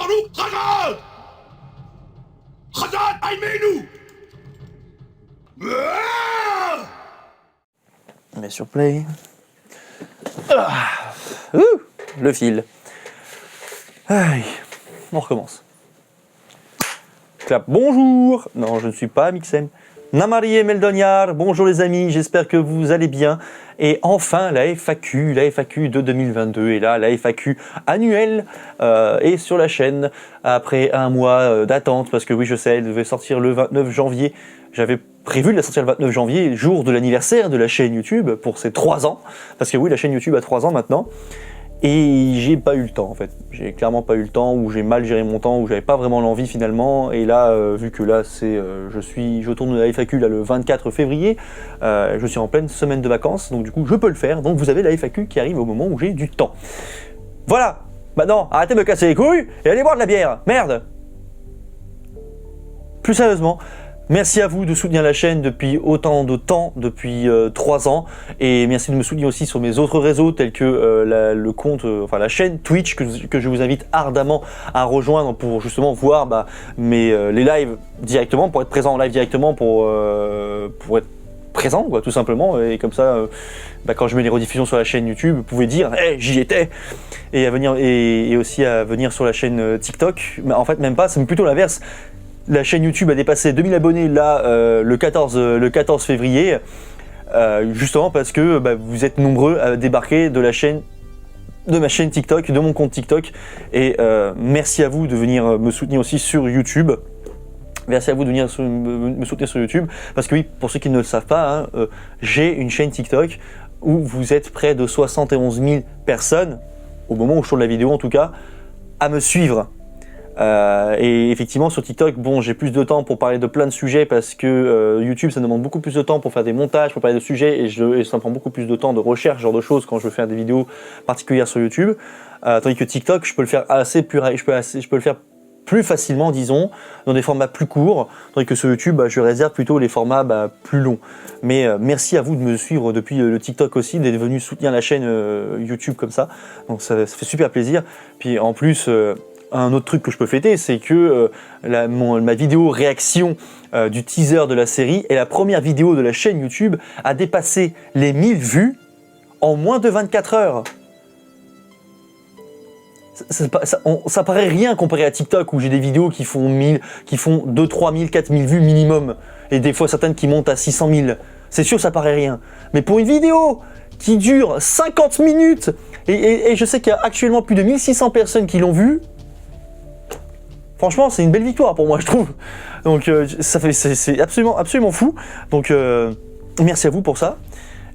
nous Rajat Rajat, aimez-nous. On met sur play. Le fil. Aïe. On recommence. Clap. Bonjour. Non, je ne suis pas Mixem. Namarie Meldoniar, bonjour les amis, j'espère que vous allez bien. Et enfin la FAQ de 2022 est là, la FAQ annuelle est sur la chaîne après un mois d'attente, parce que oui je sais, elle devait sortir le 29 janvier. J'avais prévu de la sortir le 29 janvier, jour de l'anniversaire de la chaîne YouTube, pour ses 3 ans, parce que oui la chaîne YouTube a 3 ans maintenant. Et j'ai pas eu le temps en fait, j'ai clairement pas eu le temps, ou j'ai mal géré mon temps, ou j'avais pas vraiment l'envie finalement. Et là, vu que là c'est, je tourne la FAQ là, le 24 février, je suis en pleine semaine de vacances, donc du coup je peux le faire. Donc vous avez la FAQ qui arrive au moment où j'ai du temps. Voilà, maintenant arrêtez de me casser les couilles et allez boire de la bière, merde. Plus sérieusement, merci à vous de soutenir la chaîne depuis autant de temps, depuis 3 ans, et merci de me soutenir aussi sur mes autres réseaux tels que le compte, la chaîne Twitch que je vous invite ardemment à rejoindre pour justement voir les lives directement, pour être présent en live directement, pour être présent quoi, tout simplement, et comme ça quand je mets les rediffusions sur la chaîne YouTube, vous pouvez dire hey, j'y étais, et aussi à venir sur la chaîne TikTok. Mais en fait même pas, c'est plutôt l'inverse. La chaîne YouTube a dépassé 2000 abonnés là le 14 février, justement parce que vous êtes nombreux à débarquer de ma chaîne TikTok, de mon compte TikTok, et merci à vous de venir me soutenir aussi sur YouTube. Merci à vous de venir me soutenir sur YouTube, parce que oui, pour ceux qui ne le savent pas, j'ai une chaîne TikTok où vous êtes près de 71 000 personnes, au moment où je tourne la vidéo en tout cas, à me suivre. Et effectivement sur TikTok, bon, j'ai plus de temps pour parler de plein de sujets, parce que YouTube ça demande beaucoup plus de temps pour faire des montages, pour parler de sujets, et ça me prend beaucoup plus de temps de recherche, ce genre de choses, quand je veux faire des vidéos particulières sur YouTube. Tandis que TikTok, je peux le faire je peux le faire plus facilement, disons, dans des formats plus courts, tandis que sur YouTube, je réserve plutôt les formats plus longs. Mais merci à vous de me suivre depuis le TikTok aussi, d'être venu soutenir la chaîne YouTube comme ça, donc ça fait super plaisir. Puis en plus, un autre truc que je peux fêter, c'est que ma vidéo réaction du teaser de la série est la première vidéo de la chaîne YouTube à dépasser les 1000 vues en moins de 24 heures. Ça paraît rien comparé à TikTok, où j'ai des vidéos qui font 2, 3 000, 4 000 vues minimum, et des fois certaines qui montent à 600 000. C'est sûr, ça paraît rien. Mais pour une vidéo qui dure 50 minutes, et je sais qu'il y a actuellement plus de 1600 personnes qui l'ont vue, franchement, c'est une belle victoire pour moi, je trouve. Donc, c'est absolument fou. Donc, merci à vous pour ça.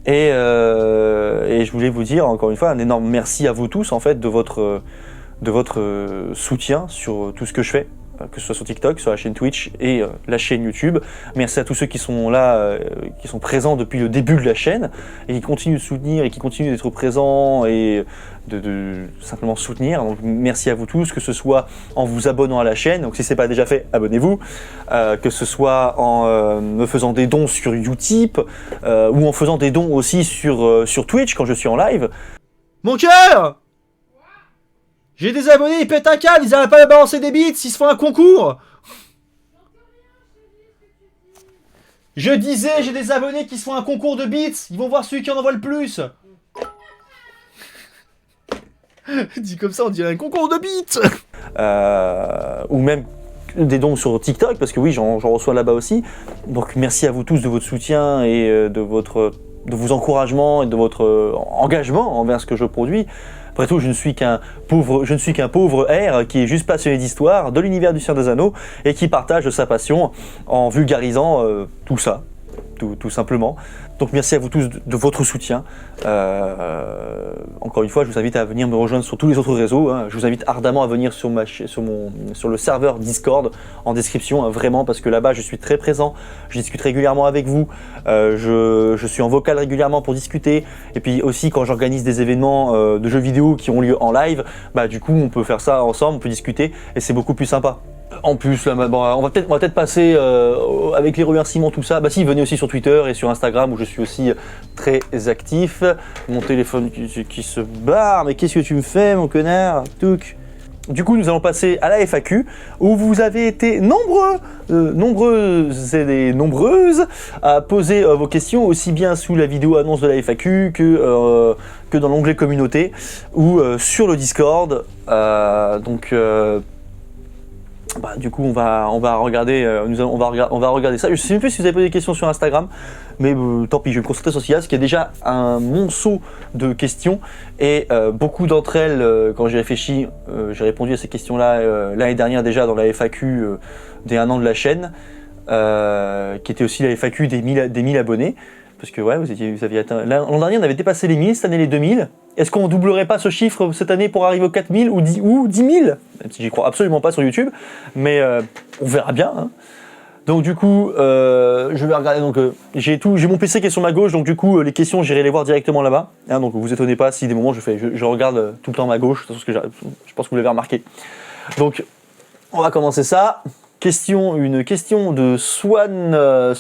Et je voulais vous dire encore une fois un énorme merci à vous tous en fait de votre soutien sur tout ce que je fais, que ce soit sur TikTok, sur la chaîne Twitch et la chaîne YouTube. Merci à tous ceux qui sont là, qui sont présents depuis le début de la chaîne et qui continuent de soutenir et qui continuent d'être présents et de simplement soutenir. Donc merci à vous tous, que ce soit en vous abonnant à la chaîne, donc si ce n'est pas déjà fait, abonnez-vous, que ce soit en me faisant des dons sur Utip ou en faisant des dons aussi sur Twitch quand je suis en live. Mon cœur! J'ai des abonnés, ils pètent un câble, ils n'arrêtent pas de balancer des bits, ils se font un concours. Je disais, j'ai des abonnés qui se font un concours de bits, ils vont voir celui qui en envoie le plus. Dit comme ça, on dirait un concours de bits. Ou même des dons sur TikTok, parce que oui, j'en reçois là-bas aussi. Donc merci à vous tous de votre soutien et de vos encouragements et de votre engagement envers ce que je produis. Après tout, je ne suis qu'un pauvre R qui est juste passionné d'histoire, de l'univers du Seigneur des Anneaux, et qui partage sa passion en vulgarisant tout ça, tout simplement. Donc merci à vous tous de votre soutien. Encore une fois, je vous invite à venir me rejoindre sur tous les autres réseaux, hein. Je vous invite ardemment à venir sur le serveur Discord en description, hein, vraiment, parce que là-bas je suis très présent, je discute régulièrement avec vous, je suis en vocal régulièrement pour discuter, et puis aussi quand j'organise des événements de jeux vidéo qui ont lieu en live, du coup on peut faire ça ensemble, on peut discuter, et c'est beaucoup plus sympa. En plus, là, bon, on va peut-être passer avec les remerciements, tout ça. Si, venez aussi sur Twitter et sur Instagram où je suis aussi très actif. Mon téléphone qui se barre, mais qu'est-ce que tu me fais, mon connard? Touc. Du coup, nous allons passer à la FAQ, où vous avez été nombreuses à poser vos questions, aussi bien sous la vidéo annonce de la FAQ que dans l'onglet communauté ou sur le Discord. Du coup, on va regarder, on va regarder ça. Je sais même plus si vous avez posé des questions sur Instagram, mais tant pis, je vais me concentrer sur ce qu'il y a déjà un monceau de questions et beaucoup d'entre elles, quand j'ai réfléchi, j'ai répondu à ces questions-là l'année dernière déjà dans la FAQ des 1 an de la chaîne, qui était aussi la FAQ des 1000 abonnés. Parce que ouais, vous aviez atteint. L'an dernier, on avait dépassé les 1000, cette année les 2000. Est-ce qu'on doublerait pas ce chiffre cette année pour arriver aux 4000 ou 10 000? Même si j'y crois absolument pas sur YouTube, mais on verra bien. Hein. Donc du coup, je vais regarder. Donc j'ai mon PC qui est sur ma gauche, donc du coup les questions, j'irai les voir directement là-bas. Hein, donc vous étonnez pas si des moments je regarde tout le temps à ma gauche, parce que je pense que vous l'avez remarqué. Donc on va commencer ça. Une question de Swanam,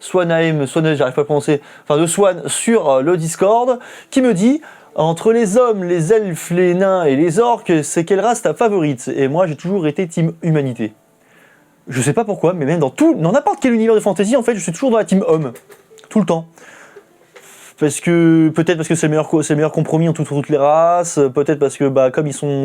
j'arrive pas à prononcer, enfin de Swan sur le Discord, qui me dit entre les hommes, les elfes, les nains et les orques, c'est quelle race ta favorite? Et moi j'ai toujours été team humanité. Je sais pas pourquoi, mais même dans n'importe quel univers de fantasy, en fait, je suis toujours dans la team homme, tout le temps. Peut-être parce que c'est le meilleur compromis entre toutes les races, peut-être parce que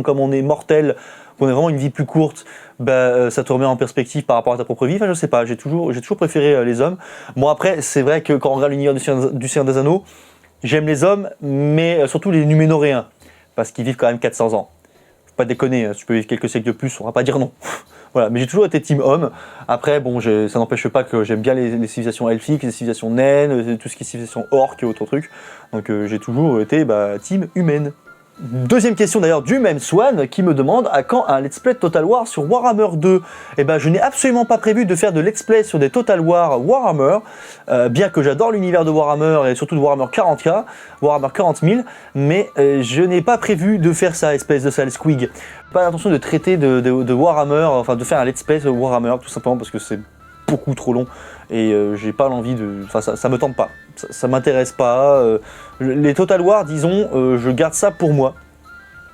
comme on est mortel, qu'on a vraiment une vie plus courte, ça te remet en perspective par rapport à ta propre vie. Enfin, je sais pas, j'ai toujours préféré les hommes. Bon après, c'est vrai que quand on regarde l'univers du Seigneur des Anneaux, j'aime les hommes, mais surtout les Numénoréens, parce qu'ils vivent quand même 400 ans. Faut pas déconner, si tu peux vivre quelques siècles de plus, on va pas dire non. Voilà, mais j'ai toujours été team homme. Après, bon, ça n'empêche pas que j'aime bien les civilisations elfiques, les civilisations naines, tout ce qui est civilisation orque et autres trucs. Donc j'ai toujours été team humaine. Deuxième question d'ailleurs du même Swan qui me demande à quand un let's play Total War sur Warhammer 2. Eh ben je n'ai absolument pas prévu de faire de let's play sur des Total War Warhammer, bien que j'adore l'univers de Warhammer et surtout de Warhammer 40K, Warhammer 40 000, mais je n'ai pas prévu de faire ça, espèce de sale squig. Pas l'intention de traiter de Warhammer, enfin de faire un let's play sur Warhammer, tout simplement parce que c'est beaucoup trop long et j'ai pas l'envie de... Enfin ça me tente pas, ça m'intéresse pas. Les Total War, disons, je garde ça pour moi.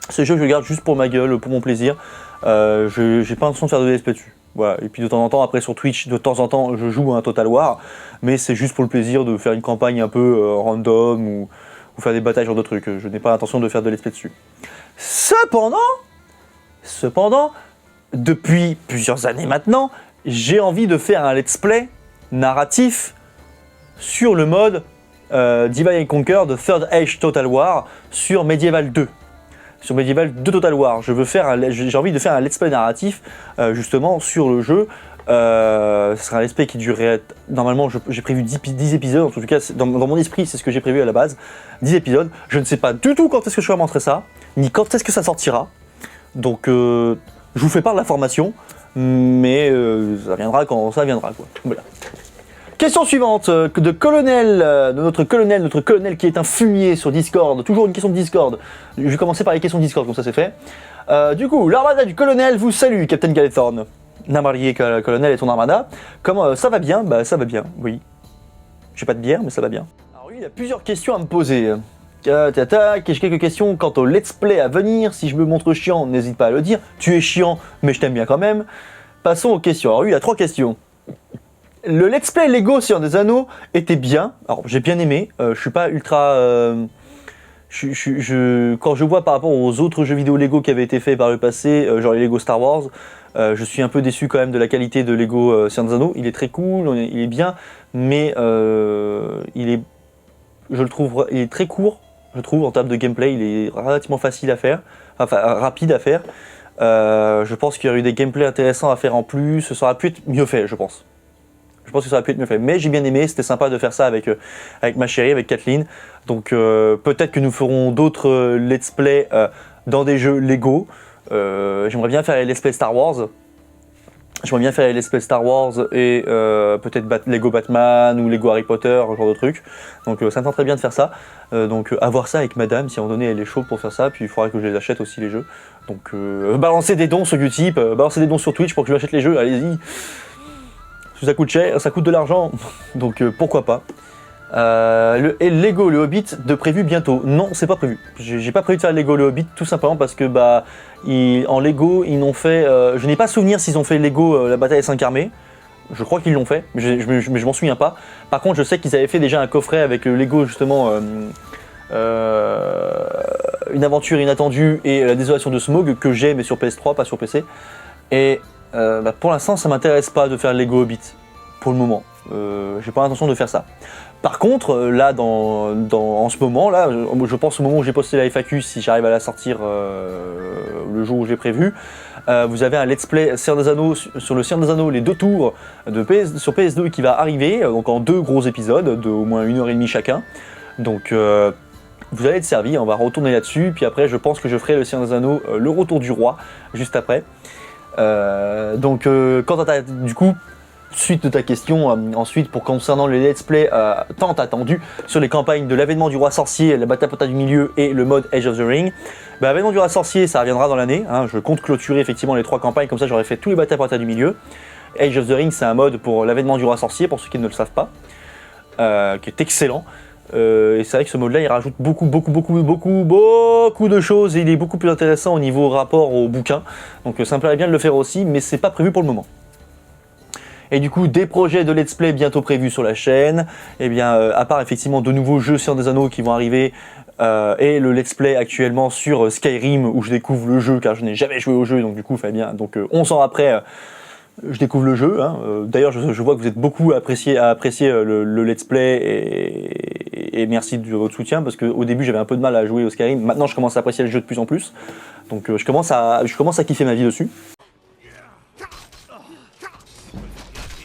C'est jeu que je garde juste pour ma gueule, pour mon plaisir. J'ai pas l'intention de faire de let's dessus. Voilà. Et puis de temps en temps, après sur Twitch, de temps en temps, je joue à un Total War, mais c'est juste pour le plaisir de faire une campagne un peu random ou faire des batailles sur d'autres trucs. Je n'ai pas l'intention de faire de let's play dessus. Cependant, depuis plusieurs années maintenant, j'ai envie de faire un let's play narratif sur le mode Divide and Conquer de Third Age Total War sur Medieval 2. Sur Medieval 2 Total War, j'ai envie de faire un let's play narratif justement sur le jeu. Ce sera un let's play qui durerait, normalement j'ai prévu 10 épisodes, en tout cas dans mon esprit c'est ce que j'ai prévu à la base, 10 épisodes. Je ne sais pas du tout quand est-ce que je vais montrer ça, ni quand est-ce que ça sortira. Donc je vous fais part de l'information, mais ça viendra quand ça viendra, quoi. Voilà. Question suivante de colonel, notre colonel qui est un fumier sur Discord. Toujours une question de Discord. Je vais commencer par les questions de Discord, comme ça c'est fait. Du coup, l'armada du colonel vous salue, Captain Galethorn. Namarié colonel et ton armada. Comment ça va bien? Bah ça va bien, oui. J'ai pas de bière, mais ça va bien. Alors oui, il y a plusieurs questions à me poser. J'ai quelques questions quant au let's play à venir. Si je me montre chiant, n'hésite pas à le dire. Tu es chiant, mais je t'aime bien quand même. Passons aux questions. Alors oui, il y a 3 questions. Le let's play Lego Seigneur des Anneaux était bien. Alors j'ai bien aimé. Je suis pas ultra. Quand je vois par rapport aux autres jeux vidéo Lego qui avaient été faits par le passé, genre les Lego Star Wars, je suis un peu déçu quand même de la qualité de Lego Seigneur des Anneaux. Il est très cool, il est bien, mais il est très court. Je trouve en termes de gameplay, il est relativement facile à faire, enfin rapide à faire. Je pense qu'il y aurait eu des gameplays intéressants à faire en plus. Ça aurait pu être mieux fait, je pense. Je pense que ça aurait pu être mieux fait. Mais j'ai bien aimé, c'était sympa de faire ça avec ma chérie, avec Kathleen. Donc peut-être que nous ferons d'autres let's play dans des jeux Lego. J'aimerais bien faire les let's play Star Wars. J'aimerais bien faire les let's play Star Wars et peut-être Lego Batman ou Lego Harry Potter, ce genre de trucs. Donc ça me tenterait bien de faire ça. Donc à voir ça avec madame, si à un moment donné elle est chaude pour faire ça. Puis il faudra que je les achète aussi les jeux. Donc balancez des dons sur Utip, balancez des dons sur Twitch pour que je m'achète les jeux, allez-y. Ça coûte cher, ça coûte de l'argent, donc pourquoi pas. Et Lego le Hobbit de prévu bientôt. Non, c'est pas prévu. J'ai pas prévu de faire Lego le Hobbit tout simplement parce que en Lego ils n'ont fait. Je n'ai pas souvenir s'ils ont fait Lego la bataille des 5 armées. Je crois qu'ils l'ont fait, mais je m'en souviens pas. Par contre, je sais qu'ils avaient fait déjà un coffret avec Lego justement une aventure inattendue et la désolation de Smaug que j'ai mais sur PS3, pas sur PC. Et pour l'instant, ça m'intéresse pas de faire Lego Hobbit pour le moment. J'ai pas l'intention de faire ça. Par contre, là, en ce moment, là, je pense au moment où j'ai posté la FAQ, si j'arrive à la sortir le jour où j'ai prévu, vous avez un let's play Seigneur des Anneaux sur le Seigneur des Anneaux, les 2 tours sur PS2 qui va arriver, donc en 2 gros épisodes de au moins 1h30 chacun. Donc vous allez être servi, on va retourner là-dessus, puis après je pense que je ferai le Seigneur des Anneaux, le retour du roi, juste après. Quant à du coup, suite de ta question, ensuite pour concernant les let's play tant attendus sur les campagnes de l'avènement du roi sorcier, la bataille du milieu et le mode Age of the Ring. L'avènement du roi sorcier, ça reviendra dans l'année, hein, je compte clôturer effectivement les 3 campagnes, comme ça j'aurai fait tous les batailles du milieu. Age of the Ring, c'est un mode pour l'avènement du roi sorcier, pour ceux qui ne le savent pas, qui est excellent. Et c'est vrai que ce mode là il rajoute beaucoup de choses et il est beaucoup plus intéressant au niveau rapport au bouquin, donc ça me plairait bien de le faire aussi, mais c'est pas prévu pour le moment. Et du coup, des projets de let's play bientôt prévus sur la chaîne, et bien à part effectivement de nouveaux jeux Seigneur des Anneaux qui vont arriver, et le let's play actuellement sur Skyrim où je découvre le jeu car je n'ai jamais joué au jeu, donc du coup, 11 ans après, je découvre le jeu, hein. D'ailleurs je vois que vous êtes beaucoup à apprécier le let's play et merci de votre soutien parce qu'au début j'avais un peu de mal à jouer au Skyrim, maintenant je commence à apprécier le jeu de plus en plus, donc je commence à kiffer ma vie dessus.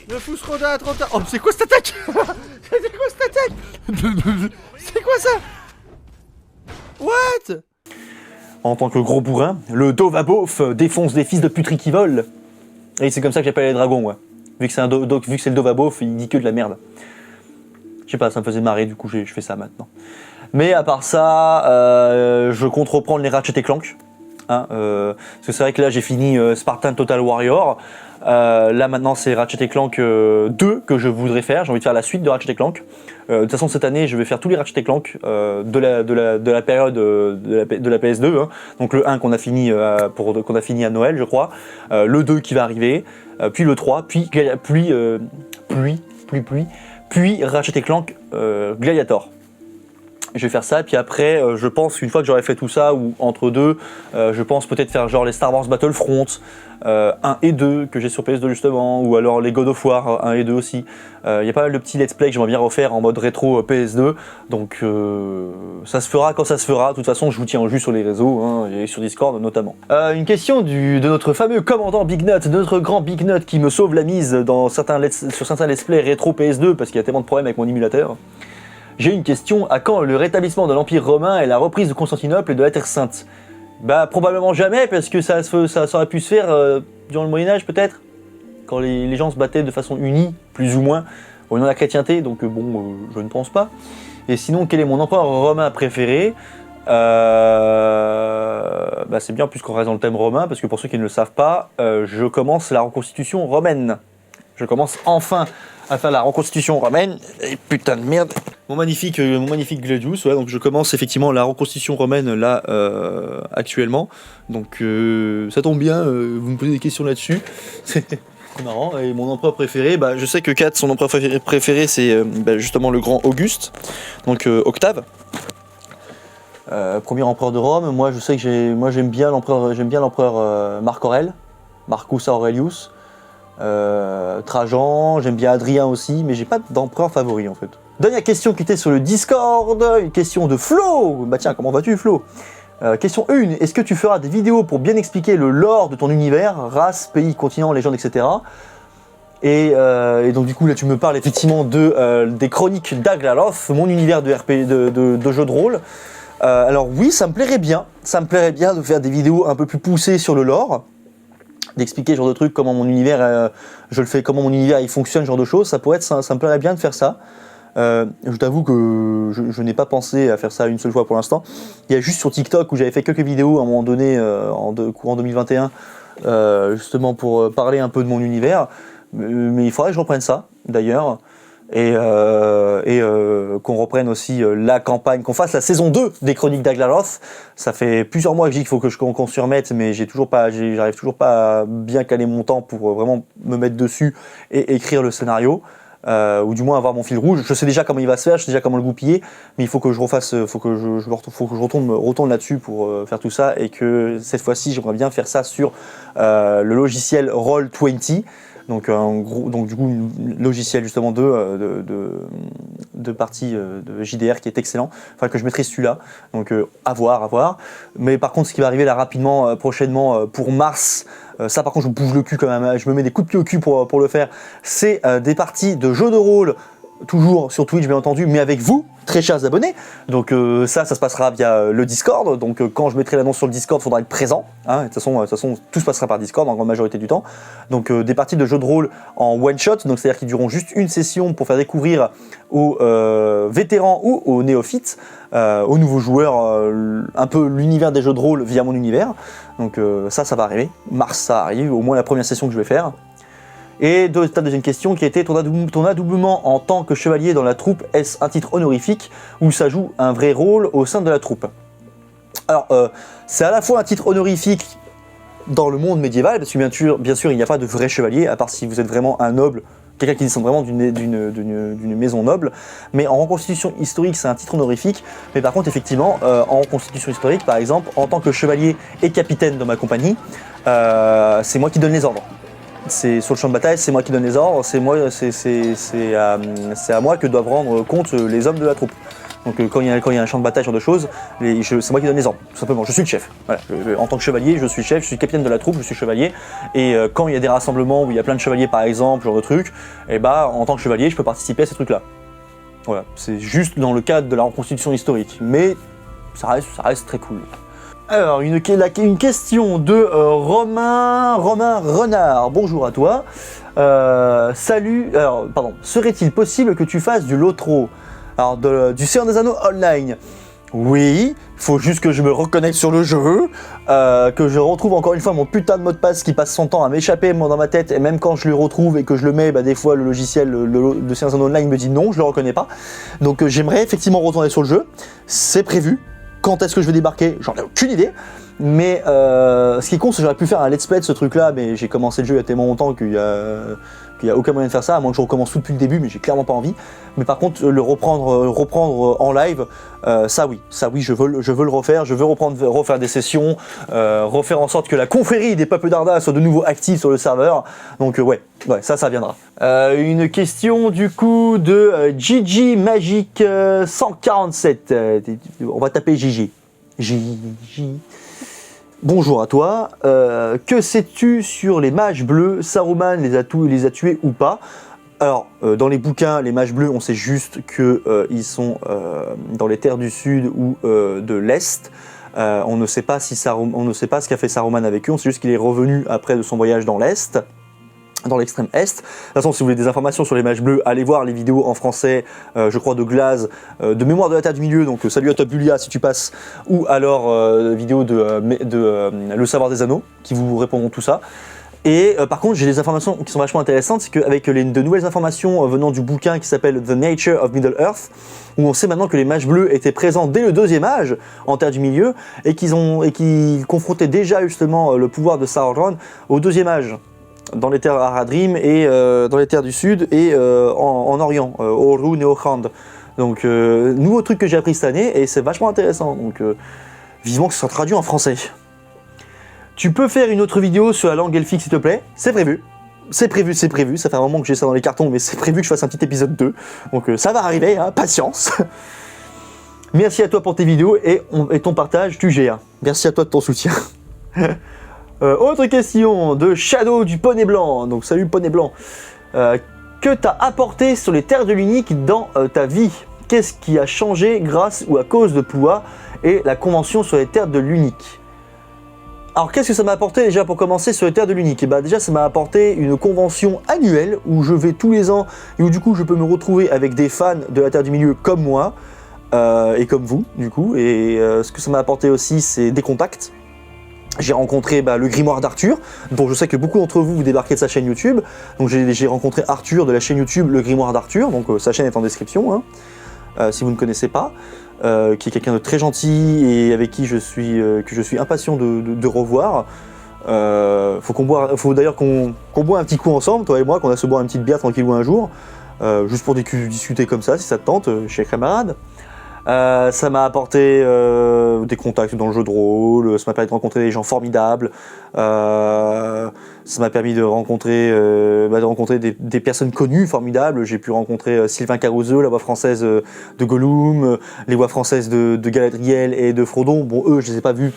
Le Fousroda à 30 ans. Oh, c'est quoi cette attaque? C'est quoi cette attaque? C'est quoi ça? What? En tant que gros bourrin, le Dovabof défonce des fils de puterie qui volent. Et c'est comme ça que j'appelle les dragons, ouais. Vu que c'est le Dovabof, il dit que de la merde. Je sais pas, ça me faisait marrer, du coup je fais ça maintenant. Mais à part ça, je compte reprendre les Ratchet & Clank. Hein, parce que c'est vrai que là j'ai fini Spartan Total Warrior. Là maintenant c'est Ratchet & Clank 2 que je voudrais faire, j'ai envie de faire la suite de Ratchet & Clank. De toute façon cette année je vais faire tous les Ratchet & Clank de la période de la PS2, hein. Donc le 1 qu'on a fini à Noël je crois, le 2 qui va arriver, puis le 3, puis Ratchet & Clank Gladiator. Je vais faire ça, puis après, je pense, une fois que j'aurai fait tout ça, ou entre deux, je pense peut-être faire genre les Star Wars Battlefront 1 et 2, que j'ai sur PS2 justement, ou alors les God of War 1 et 2 aussi. Il y a pas mal de petits let's play que j'aimerais bien refaire en mode rétro PS2, donc ça se fera quand ça se fera. De toute façon, je vous tiens au jus sur les réseaux, hein, et sur Discord notamment. Une question de notre fameux commandant Big Nut, de notre grand Big Nut qui me sauve la mise sur certains let's play rétro PS2, parce qu'il y a tellement de problèmes avec mon émulateur. J'ai une question, à quand le rétablissement de l'Empire romain et la reprise de Constantinople et de la Terre Sainte? Probablement jamais, parce que ça aurait pu se faire durant le Moyen-Âge peut-être, quand les gens se battaient de façon unie, plus ou moins, au nom de la chrétienté, donc je ne pense pas. Et sinon, quel est mon empereur romain préféré? C'est bien puisqu'on reste dans le thème romain, parce que pour ceux qui ne le savent pas, je commence la reconstitution romaine. Je commence enfin à faire la reconstitution romaine, et putain de merde. Mon magnifique Gladius, ouais, donc je commence effectivement la reconstitution romaine là actuellement. Donc ça tombe bien, vous me posez des questions là-dessus. C'est marrant. Et mon empereur préféré, je sais que Kat, son empereur préféré, c'est justement le grand Auguste, donc Octave. Premier empereur de Rome. Moi, je sais que j'aime bien l'empereur Marc Aurèle, Marcus Aurelius. Trajan, j'aime bien Adrien aussi, mais j'ai pas d'empereur favori en fait. Dernière question qui était sur le Discord, une question de Flo. Tiens, comment vas-tu Flo? Question 1, est-ce que tu feras des vidéos pour bien expliquer le lore de ton univers, race, pays, continent, légende, etc. Et donc du coup là tu me parles effectivement des chroniques d'Aglaroth, mon univers de jeu de rôle. Alors oui, ça me plairait bien de faire des vidéos un peu plus poussées sur le lore, d'expliquer ce genre de trucs, comment mon univers comment mon univers il fonctionne, ce genre de choses, ça me plairait bien de faire ça. Je t'avoue que je n'ai pas pensé à faire ça une seule fois pour l'instant. Il y a juste sur TikTok où j'avais fait quelques vidéos à un moment donné courant 2021 justement pour parler un peu de mon univers, mais il faudrait que je reprenne ça d'ailleurs. qu'on reprenne aussi la campagne, qu'on fasse la saison 2 des Chroniques d'Aglaroth. Ça fait plusieurs mois que je dis qu'il faut qu'on s'y remette, mais j'arrive toujours pas à bien caler mon temps pour vraiment me mettre dessus et écrire le scénario. Ou du moins avoir mon fil rouge. Je sais déjà comment il va se faire, je sais déjà comment le goupiller, mais il faut que je refasse, faut que je retourne là-dessus pour faire tout ça, et que cette fois-ci j'aimerais bien faire ça sur le logiciel Roll20. Donc du coup, un logiciel justement de partie de JDR qui est excellent, enfin que je maîtrise celui-là, donc à voir. Mais par contre, ce qui va arriver là rapidement, prochainement, pour mars, ça par contre je me bouge le cul quand même, je me mets des coups de pied au cul pour le faire, c'est des parties de jeux de rôle, toujours sur Twitch bien entendu, mais avec vous, très chers abonnés. Donc ça se passera via le Discord. Donc quand je mettrai l'annonce sur le Discord, il faudra être présent. Hein. De toute façon, tout se passera par Discord en grande majorité du temps. Donc des parties de jeux de rôle en one shot, donc c'est-à-dire qu'ils dureront juste une session pour faire découvrir aux vétérans ou aux néophytes, aux nouveaux joueurs, un peu l'univers des jeux de rôle via mon univers. Donc ça va arriver. Mars, ça arrive, au moins la première session que je vais faire. Et ta deuxième question qui était ton adoubement en tant que chevalier dans la troupe, est-ce un titre honorifique ou ça joue un vrai rôle au sein de la troupe? Alors, c'est à la fois un titre honorifique dans le monde médiéval, parce que bien sûr il n'y a pas de vrai chevalier, à part si vous êtes vraiment un noble, quelqu'un qui descend vraiment d'une maison noble, mais en reconstitution historique c'est un titre honorifique. Mais par contre effectivement, en reconstitution historique par exemple, en tant que chevalier et capitaine de ma compagnie, c'est moi qui donne les ordres. C'est sur le champ de bataille, c'est moi qui donne les ordres, c'est à moi que doivent rendre compte les hommes de la troupe. Donc quand il y a un champ de bataille, ce genre de choses, c'est moi qui donne les ordres, tout simplement. Je suis le chef. Voilà. En tant que chevalier, je suis chef, je suis capitaine de la troupe, je suis chevalier. Et quand il y a des rassemblements où il y a plein de chevaliers par exemple, ce genre de trucs, et en tant que chevalier, je peux participer à ces trucs-là. Voilà, c'est juste dans le cadre de la reconstitution historique, mais ça reste très cool. Alors, une question de Romain Renard. Bonjour à toi. Salut. Alors, pardon. Serait-il possible que tu fasses du LOTRO? Alors, du Seigneur des Anneaux online? Oui. Il faut juste que je me reconnecte sur le jeu, que je retrouve encore une fois mon putain de mot de passe qui passe son temps à m'échapper moi dans ma tête, et même quand je le retrouve et que je le mets, des fois le logiciel de Seigneur des Anneaux online me dit non, je le reconnais pas. Donc j'aimerais effectivement retourner sur le jeu. C'est prévu. Quand est-ce que je vais débarquer? J'en ai aucune idée. Mais ce qui est con, c'est que j'aurais pu faire un let's play de ce truc-là, mais j'ai commencé le jeu il y a tellement longtemps qu'il y a aucun moyen de faire ça, à moins que je recommence tout depuis le début, mais j'ai clairement pas envie. Mais par contre, le reprendre en live, ça oui, je veux le refaire. Je veux refaire des sessions, refaire en sorte que la confrérie des peuples d'Arda soit de nouveau active sur le serveur. Donc ouais, ça viendra. Une question du coup de Gigi Magic 147. On va taper Gigi. Gigi. Bonjour à toi, que sais-tu sur les mages bleus? Saruman les a tués ou pas? Alors, dans les bouquins, les mages bleus, on sait juste qu'ils sont dans les terres du sud ou de l'est. On ne sait pas ce qu'a fait Saruman avec eux, on sait juste qu'il est revenu après de son voyage dans l'est. Dans l'extrême est. De toute façon, si vous voulez des informations sur les mages bleus, allez voir les vidéos en français, je crois de Glaze, de Mémoire de la Terre du Milieu, donc salut à toi Bulia si tu passes, ou alors vidéo de Le Savoir des Anneaux, qui vous répondront tout ça. Et par contre, j'ai des informations qui sont vachement intéressantes, c'est qu'avec de nouvelles informations venant du bouquin qui s'appelle The Nature of Middle-earth, où on sait maintenant que les mages bleus étaient présents dès le 2e âge en Terre du Milieu, et qu'ils confrontaient déjà justement le pouvoir de Sauron au 2e âge. Dans les terres Haradrim et dans les terres du sud et en Orient, Orun et Ochand. Donc nouveau truc que j'ai appris cette année et c'est vachement intéressant, donc vivement que ce soit traduit en français. Tu peux faire une autre vidéo sur la langue elfique s'il te plaît? C'est prévu. C'est prévu, ça fait un moment que j'ai ça dans les cartons, mais c'est prévu que je fasse un petit épisode 2. Donc ça va arriver, hein, patience. Merci à toi pour tes vidéos et ton partage, tu gères. Merci à toi de ton soutien. Autre question de Shadow du Poney Blanc. Donc salut Poney Blanc. Que t'as apporté sur les terres de l'unique dans ta vie? Qu'est-ce qui a changé grâce ou à cause de Ploua et la convention sur les terres de l'unique? Alors qu'est-ce que ça m'a apporté déjà pour commencer sur les terres de l'unique? Et déjà ça m'a apporté une convention annuelle où je vais tous les ans et où du coup je peux me retrouver avec des fans de la Terre du Milieu comme moi et comme vous du coup. Et ce que ça m'a apporté aussi c'est des contacts. J'ai rencontré le grimoire d'Arthur, dont je sais que beaucoup d'entre vous débarquez de sa chaîne YouTube. Donc j'ai rencontré Arthur de la chaîne YouTube Le Grimoire d'Arthur, donc sa chaîne est en description, hein, si vous ne connaissez pas, qui est quelqu'un de très gentil et avec qui que je suis impatient de revoir. Faut d'ailleurs qu'on boit un petit coup ensemble, toi et moi, qu'on a se boire une petite bière tranquillou un jour, juste pour discuter comme ça, si ça te tente, chez les camarades. Ça m'a apporté des contacts dans le jeu de rôle, ça m'a permis de rencontrer des gens formidables, ça m'a permis de rencontrer, des personnes connues, formidables. J'ai pu rencontrer Sylvain Caruso, la voix française de Gollum, les voix françaises de Galadriel et de Frodon. Bon, eux, je les ai pas vus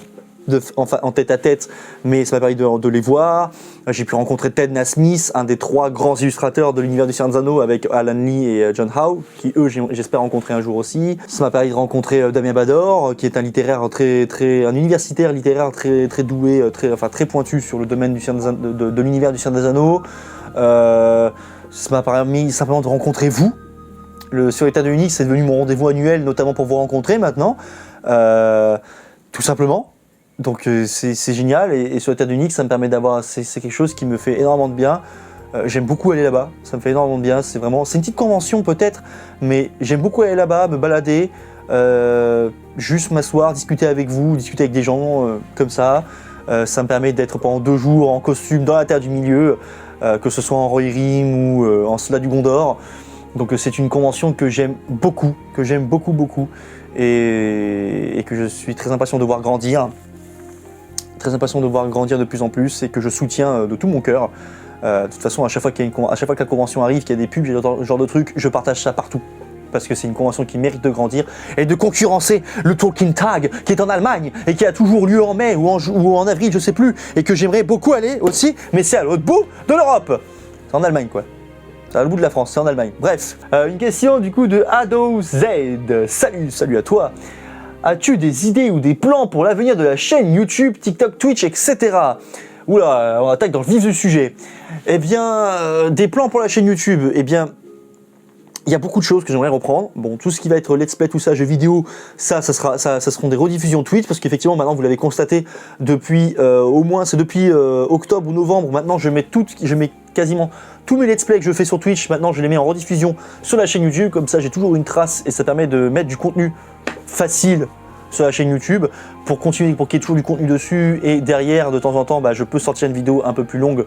en tête à tête, mais ça m'a permis de les voir. J'ai pu rencontrer Ted Nasmith, un des 3 grands illustrateurs de l'univers du Seigneur des Anneaux, avec Alan Lee et John Howe, qui eux j'espère rencontrer un jour aussi. Ça m'a permis de rencontrer Damien Bador, qui est un universitaire littéraire très doué, très pointu sur le domaine de l'univers du Seigneur des Anneaux. Ça m'a permis simplement de rencontrer vous. Sur État de Unix, c'est devenu mon rendez-vous annuel, notamment pour vous rencontrer maintenant, tout simplement. Donc c'est génial, et sur État d'Unix, ça me permet d'avoir, c'est quelque chose qui me fait énormément de bien. J'aime beaucoup aller là-bas, ça me fait énormément de bien. C'est une petite convention peut-être, mais j'aime beaucoup aller là-bas, me balader, juste m'asseoir, discuter avec vous, discuter avec des gens comme ça. Ça me permet d'être pendant 2 jours en costume dans la Terre du Milieu, que ce soit en Rohirrim ou en Soldat du Gondor. Donc c'est une convention que j'aime beaucoup, et que je suis très impatient de voir grandir. Très impatient de voir grandir de plus en plus, et que je soutiens de tout mon cœur. De toute façon, à chaque fois que la convention arrive, qu'il y a des pubs, ce genre de trucs, je partage ça partout. Parce que c'est une convention qui mérite de grandir et de concurrencer le Tolkien Tag, qui est en Allemagne et qui a toujours lieu en mai ou en avril, je sais plus, et que j'aimerais beaucoup aller aussi, mais c'est à l'autre bout de l'Europe. C'est en Allemagne, quoi. C'est à l'autre bout de la France, c'est en Allemagne. Bref, une question du coup de AdoZ. Salut à toi. As-tu des idées ou des plans pour l'avenir de la chaîne YouTube, TikTok, Twitch, etc. Oula, on attaque dans le vif du sujet. Eh bien, des plans pour la chaîne YouTube, eh bien, il y a beaucoup de choses que j'aimerais reprendre. Bon, tout ce qui va être let's play, tout ça, jeux vidéo, ça seront des rediffusions Twitch, parce qu'effectivement, maintenant, vous l'avez constaté, depuis octobre ou novembre, maintenant, je mets quasiment tous mes let's play que je fais sur Twitch, maintenant, je les mets en rediffusion sur la chaîne YouTube. Comme ça, j'ai toujours une trace, et ça permet de mettre du contenu facile sur la chaîne YouTube pour qu'il y ait toujours du contenu dessus, et derrière de temps en temps je peux sortir une vidéo un peu plus longue,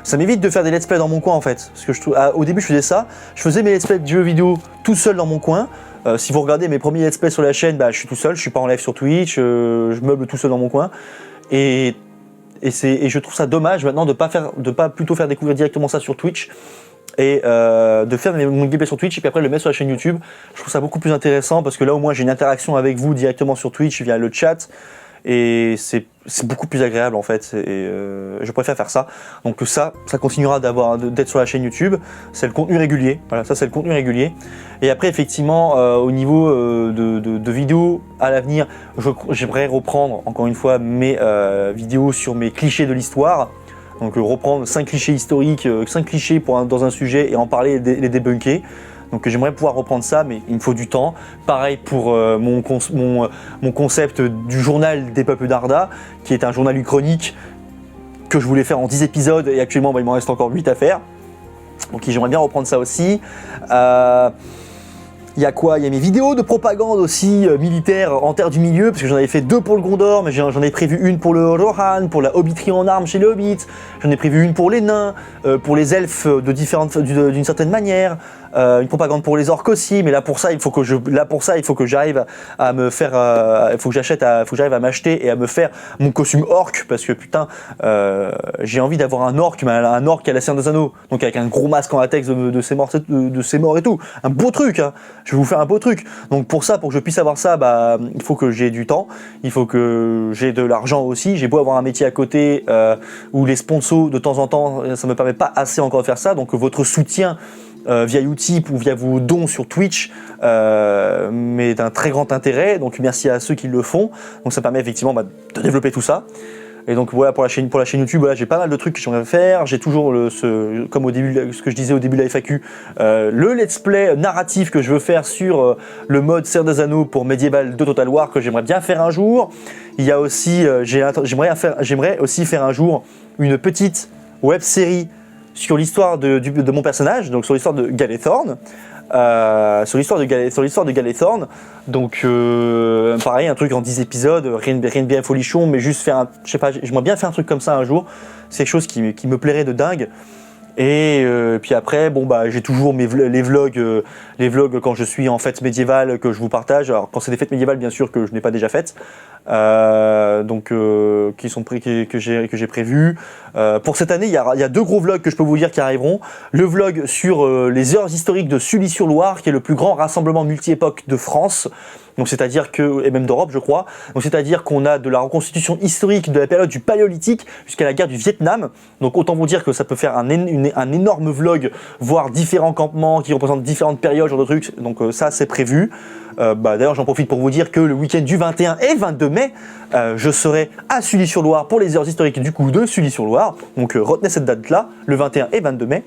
Ça m'évite de faire des let's play dans mon coin en fait, parce que au début je faisais ça, je faisais mes let's play de jeux vidéo tout seul dans mon coin. Si vous regardez mes premiers let's play sur la chaîne, je suis tout seul, je suis pas en live sur Twitch, je meuble tout seul dans mon coin, et je trouve ça dommage maintenant de pas plutôt faire découvrir directement ça sur Twitch, et de faire mon gameplay sur Twitch et puis après le mettre sur la chaîne YouTube. Je trouve ça beaucoup plus intéressant, parce que là au moins j'ai une interaction avec vous directement sur Twitch via le chat, et c'est beaucoup plus agréable en fait, et je préfère faire ça. Donc ça continuera d'être sur la chaîne YouTube, c'est le contenu régulier, voilà, ça c'est le contenu régulier. Et après effectivement au niveau de vidéos à l'avenir, j'aimerais reprendre encore une fois mes vidéos sur mes clichés de l'histoire. Donc reprendre 5 clichés historiques, 5 clichés dans un sujet et en parler et les débunker. Donc j'aimerais pouvoir reprendre ça, mais il me faut du temps. Pareil pour mon concept du journal des peuples d'Arda, qui est un journal uchronique que je voulais faire en 10 épisodes, et actuellement il m'en reste encore 8 à faire. Donc j'aimerais bien reprendre ça aussi. Il y a quoi? Il y a mes vidéos de propagande aussi militaire en Terre du Milieu, parce que j'en avais fait 2 pour le Gondor, mais j'en ai prévu une pour le Rohan, pour la hobbiterie en armes chez les hobbits, j'en ai prévu une pour les nains, pour les elfes d'une certaine manière, une propagande pour les orques aussi, mais là pour ça il faut que j'arrive à me faire, il faut que j'arrive à m'acheter et à me faire mon costume orc, parce que putain j'ai envie d'avoir un orc, mais un orc à la Seigneur des Anneaux, donc avec un gros masque en latex de ses morts et tout, un beau truc, hein. Je vais vous faire un beau truc. Donc pour que je puisse avoir ça, il faut que j'ai du temps, il faut que j'ai de l'argent aussi. J'ai beau avoir un métier à côté où les sponsors de temps en temps, ça me permet pas assez encore de faire ça. Donc votre soutien via Utip ou via vos dons sur Twitch m'est d'un très grand intérêt. Donc merci à ceux qui le font. Donc ça permet effectivement de développer tout ça. Et donc voilà, pour la chaîne YouTube, voilà, j'ai pas mal de trucs que j'aimerais faire. J'ai toujours comme au début, ce que je disais au début de la FAQ, le let's play narratif que je veux faire sur le mode Seigneur des Anneaux pour Medieval 2 Total War que j'aimerais bien faire un jour. Il y a aussi, j'aimerais aussi faire un jour une petite web série sur l'histoire de mon personnage, donc sur l'histoire de Galethorn. Sur l'histoire de Galethorn. Donc pareil, un truc en 10 épisodes, rien de bien folichon, mais juste faire je sais pas, j'aimerais bien faire un truc comme ça un jour. C'est quelque chose qui me plairait de dingue. Et puis après, bon bah j'ai toujours les vlogs quand je suis en fête médiévale que je vous partage. Alors quand c'est des fêtes médiévales bien sûr que je n'ai pas déjà faites, que j'ai prévu. Pour cette année, il y a 2 gros vlogs que je peux vous dire qui arriveront. Le vlog sur les heures historiques de Sully-sur-Loire, qui est le plus grand rassemblement multi-époque de France. Donc c'est-à-dire que, et même d'Europe je crois, donc c'est-à-dire qu'on a de la reconstitution historique de la période du Paléolithique jusqu'à la guerre du Vietnam. Donc autant vous dire que ça peut faire un énorme vlog, voire différents campements qui représentent différentes périodes, genre de trucs. Donc ça c'est prévu. D'ailleurs j'en profite pour vous dire que le week-end du 21 et 22 mai, je serai à Sully-sur-Loire pour les heures historiques du coup de Sully-sur-Loire. Donc retenez cette date-là, le 21 et 22 mai.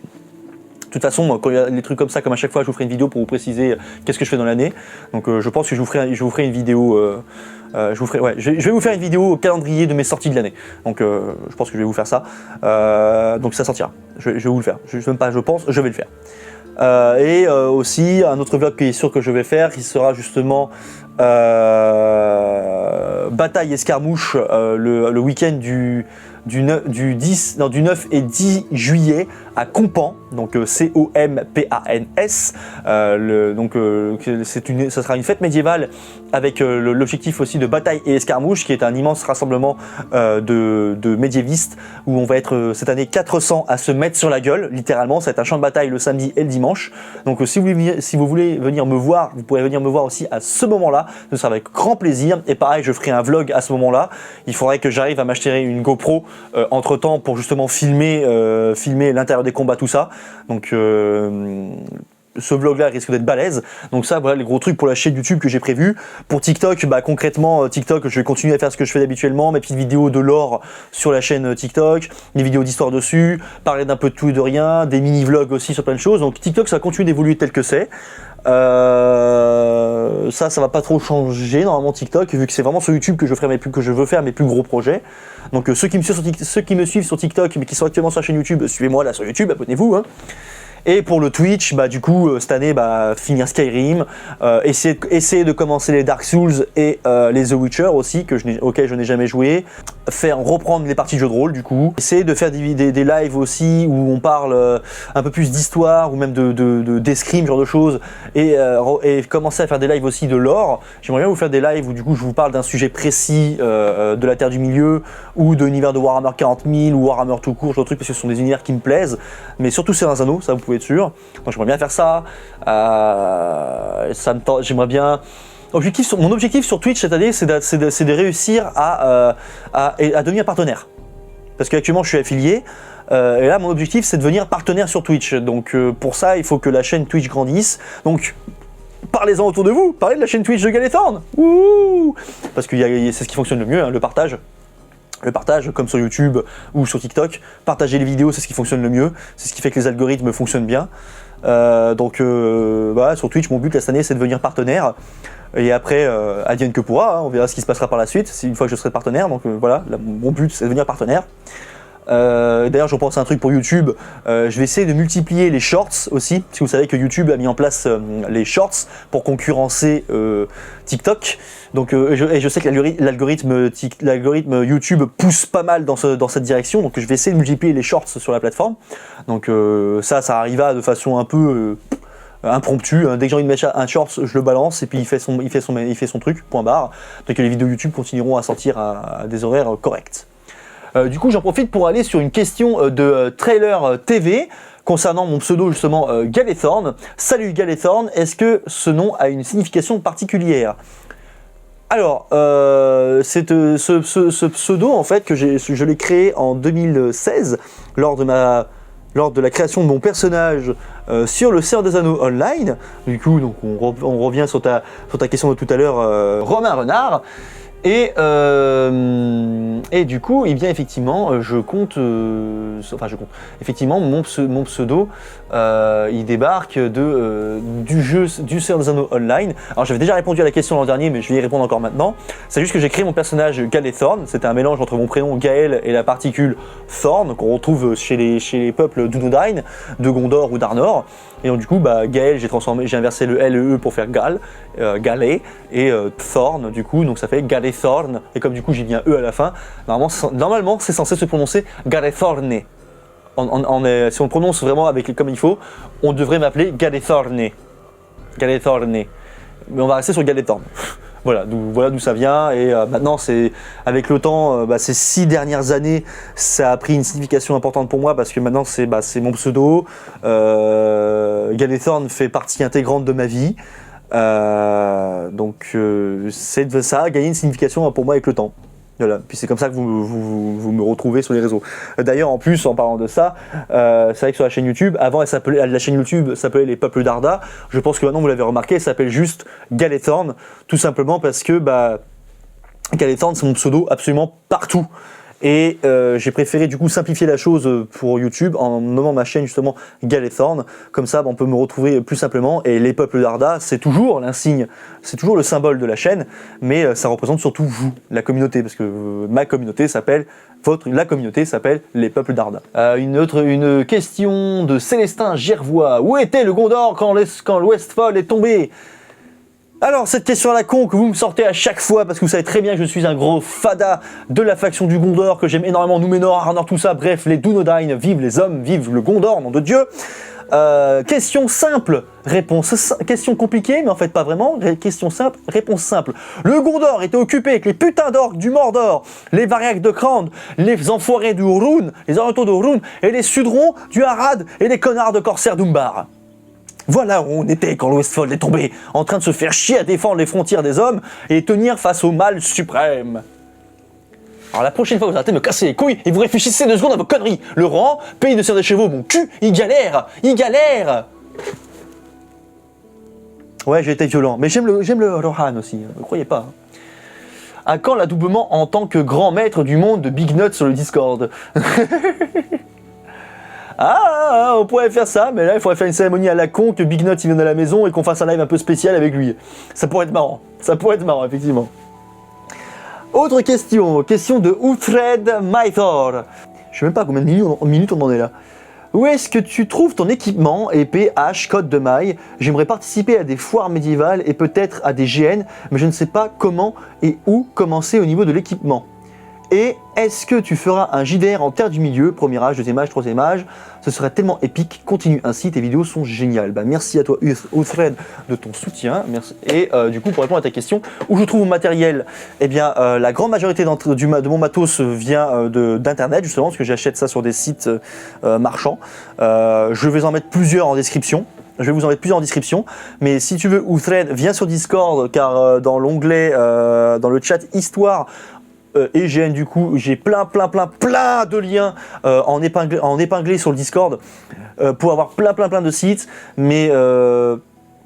De toute façon, quand il y a des trucs comme ça, comme à chaque fois, je vous ferai une vidéo pour vous préciser qu'est-ce que je fais dans l'année. Donc je pense que je vous ferai une vidéo. Je vais vous faire une vidéo au calendrier de mes sorties de l'année. Donc je pense que je vais vous faire ça. Donc ça sortira. Je vais vous le faire. Je vais le faire. Et aussi un autre vlog qui est sûr que je vais faire, qui sera justement bataille escarmouche le week-end du 9 et 10 juillet à Compans, donc C-O-M-P-A-N-S. Ça sera une fête médiévale avec l'objectif aussi de bataille et escarmouche, qui est un immense rassemblement de médiévistes où on va être cette année 400 à se mettre sur la gueule, littéralement. Ça va être un champ de bataille le samedi et le dimanche. Donc si vous voulez venir me voir, vous pourrez venir me voir aussi à ce moment-là. Ce sera avec grand plaisir. Et pareil, je ferai un vlog à ce moment-là. Il faudrait que j'arrive à m'acheter une GoPro entre temps pour justement filmer l'intérieur des combats, tout ça. Donc ce vlog là risque d'être balèze. Donc ça, voilà les gros trucs pour la chaîne YouTube que j'ai prévu. Pour TikTok, concrètement TikTok, je vais continuer à faire ce que je fais habituellement, mes petites vidéos de lore sur la chaîne TikTok, des vidéos d'histoire dessus, parler d'un peu de tout et de rien, des mini vlogs aussi sur plein de choses. Donc TikTok, ça va continuer d'évoluer tel que c'est. Ça va pas trop changer normalement TikTok, vu que c'est vraiment sur YouTube que je veux faire mes plus gros projets. Donc ceux qui me suivent sur TikTok mais qui sont actuellement sur la chaîne YouTube, suivez-moi là sur YouTube, abonnez-vous. Hein. Et pour le Twitch, du coup, cette année, finir Skyrim, essayer de commencer les Dark Souls et les The Witcher aussi, auxquels je n'ai jamais joué, reprendre les parties de jeux de rôle du coup, essayer de faire des lives aussi où on parle un peu plus d'histoire ou même d'escrime, genre de choses, et commencer à faire des lives aussi de lore. J'aimerais bien vous faire des lives où du coup je vous parle d'un sujet précis de la Terre du Milieu ou de l'univers de Warhammer 40 000 ou Warhammer tout court, genre de trucs, parce que ce sont des univers qui me plaisent, mais surtout Seigneur des Anneaux, ça vous pouvez être sûr. Donc j'aimerais bien faire ça. J'aimerais bien. Mon objectif sur Twitch cette année, c'est de réussir à devenir partenaire. Parce qu'actuellement je suis affilié. Et là mon objectif c'est de devenir partenaire sur Twitch. Donc pour ça il faut que la chaîne Twitch grandisse. Donc parlez-en autour de vous. Parlez de la chaîne Twitch de Galethorn. Ouh, parce que c'est ce qui fonctionne le mieux, hein, le partage. Le partage, comme sur YouTube ou sur TikTok, partager les vidéos, c'est ce qui fonctionne le mieux, c'est ce qui fait que les algorithmes fonctionnent bien. Sur Twitch, mon but cette année, c'est de devenir partenaire. Et après, advienne que pourra, hein, on verra ce qui se passera par la suite, une fois que je serai partenaire. Donc mon but, c'est de devenir partenaire. D'ailleurs, je pense à un truc pour YouTube. Je vais essayer de multiplier les shorts aussi, parce que vous savez que YouTube a mis en place les shorts pour concurrencer TikTok. Donc, je sais que l'algorithme YouTube pousse pas mal dans cette direction. Donc, je vais essayer de multiplier les shorts sur la plateforme. Donc, ça arrivera de façon un peu impromptue. Dès que j'ai envie de mettre un shorts, je le balance et puis il fait son truc. Point barre. Donc, les vidéos YouTube continueront à sortir à des horaires corrects. Du coup, j'en profite pour aller sur une question de Trailer TV concernant mon pseudo justement Galethorn. Salut Galethorn, est-ce que ce nom a une signification particulière? Alors, ce pseudo en fait que je l'ai créé en 2016 lors de la création de mon personnage sur le Seigneur des Anneaux Online. Du coup, donc on revient sur ta question de tout à l'heure, Romain Renard. Et du coup, eh bien effectivement, je compte, effectivement, mon pseudo, il débarque du jeu du Seigneur des Anneaux Online. Alors j'avais déjà répondu à la question l'an dernier, mais je vais y répondre encore maintenant. C'est juste que j'ai créé mon personnage Galethorn. C'était un mélange entre mon prénom Gaël et la particule Thorn qu'on retrouve chez les peuples d'Unodain, de Gondor ou d'Arnor. Et donc du coup, Gaël, j'ai inversé le L et E pour faire Galé, et Thorn du coup, donc ça fait Galethorn. Et comme du coup j'ai mis un E à la fin, normalement c'est censé se prononcer Galethorne. Si on le prononce vraiment comme il faut, on devrait m'appeler Galethorne. Galethorne. Mais on va rester sur Galethorn. Voilà d'où ça vient, et maintenant avec le temps, ces 6 dernières années, ça a pris une signification importante pour moi parce que maintenant c'est mon pseudo. Galethorn fait partie intégrante de ma vie, donc ça a gagné une signification pour moi avec le temps. Voilà. Puis c'est comme ça que vous me retrouvez sur les réseaux. D'ailleurs, en plus, en parlant de ça, c'est vrai que sur la chaîne YouTube, avant la chaîne YouTube s'appelait Les Peuples d'Arda. Je pense que maintenant vous l'avez remarqué, elle s'appelle juste Galethorn, tout simplement parce que Galethorn c'est mon pseudo absolument partout. Et j'ai préféré du coup simplifier la chose pour YouTube en nommant ma chaîne justement Galethorn. Comme ça, on peut me retrouver plus simplement. Et les peuples d'Arda, c'est toujours l'insigne, c'est toujours le symbole de la chaîne, mais ça représente surtout vous, la communauté, parce que ma communauté s'appelle, la communauté s'appelle les peuples d'Arda. Une question de Célestin Gervois. Où était le Gondor quand l'Westfold est tombé ? Alors, cette question à la con que vous me sortez à chaque fois, parce que vous savez très bien que je suis un gros fada de la faction du Gondor, que j'aime énormément Númenor, Arnor, tout ça, bref, les Dunedain, vive les hommes, vive le Gondor, nom de Dieu. Question simple, question compliquée, mais en fait pas vraiment, question simple, réponse simple. Le Gondor était occupé avec les putains d'orques du Mordor, les Variacs de Crand, les enfoirés du Hurun, les orientaux de Hurun, et les Sudrons du Harad, et les connards de corsaires d'Umbar. Voilà où on était quand l'Westfold est tombé, en train de se faire chier à défendre les frontières des hommes et tenir face au mal suprême. Alors la prochaine fois vous arrêtez de me casser les couilles et vous réfléchissez 2 secondes à vos conneries. Le rang, pays de serre des chevaux, mon cul, il galère. Ouais, j'ai été violent, mais j'aime le Rohan aussi, ne croyez pas. À quand l'adoubement en tant que grand maître du monde de Big Nut sur le Discord? On pourrait faire ça, mais là il faudrait faire une cérémonie à la con, que Big Nut il vienne à la maison et qu'on fasse un live un peu spécial avec lui. Ça pourrait être marrant, effectivement. Autre question de Uthred Mythor. Je sais même pas combien de minutes on en est là. Où est-ce que tu trouves ton équipement, épée, hache, côte de maille? J'aimerais participer à des foires médiévales et peut-être à des GN, mais je ne sais pas comment et où commencer au niveau de l'équipement. Et est-ce que tu feras un JDR en terre du milieu, premier âge, deuxième âge, troisième âge? Ce serait tellement épique, continue ainsi, tes vidéos sont géniales. Merci à toi Uthred de ton soutien. Merci. Et du coup pour répondre à ta question, où je trouve mon matériel? Eh bien la grande majorité de mon matos vient d'internet justement, parce que j'achète ça sur des sites marchands. Je vais en mettre plusieurs en description. Je vais vous en mettre plusieurs en description, mais si tu veux Uthred, viens sur Discord, car dans l'onglet, dans le chat Histoire, et GN du coup, j'ai plein de liens en épinglé sur le Discord pour avoir plein de sites, mais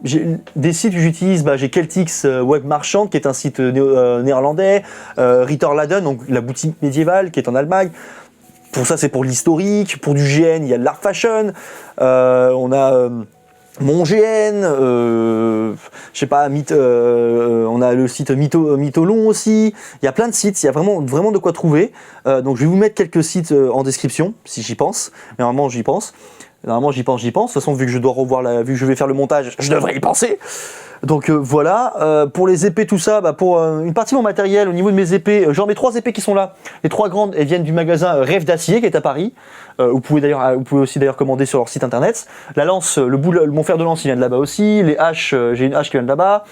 des sites que j'utilise, j'ai Celtics Web Marchand qui est un site néerlandais, Ritter Laden, donc la boutique médiévale qui est en Allemagne. Pour ça c'est pour l'historique, pour du GN il y a de l'art fashion, on a mon GN, je sais pas, on a le site Mytholon aussi. Il y a plein de sites, il y a vraiment de quoi trouver. Donc je vais vous mettre quelques sites en description, si j'y pense. Mais normalement j'y pense. De toute façon, vu que je dois vu que je vais faire le montage, je devrais y penser. Donc voilà, pour les épées, tout ça, pour une partie de mon matériel, au niveau de mes épées, genre mes 3 épées qui sont là, les 3 grandes, elles viennent du magasin Rêve d'Acier qui est à Paris. Vous pouvez aussi d'ailleurs commander sur leur site internet. La lance, mon fer de lance, il vient de là-bas aussi. Les haches, j'ai une hache qui vient de là-bas.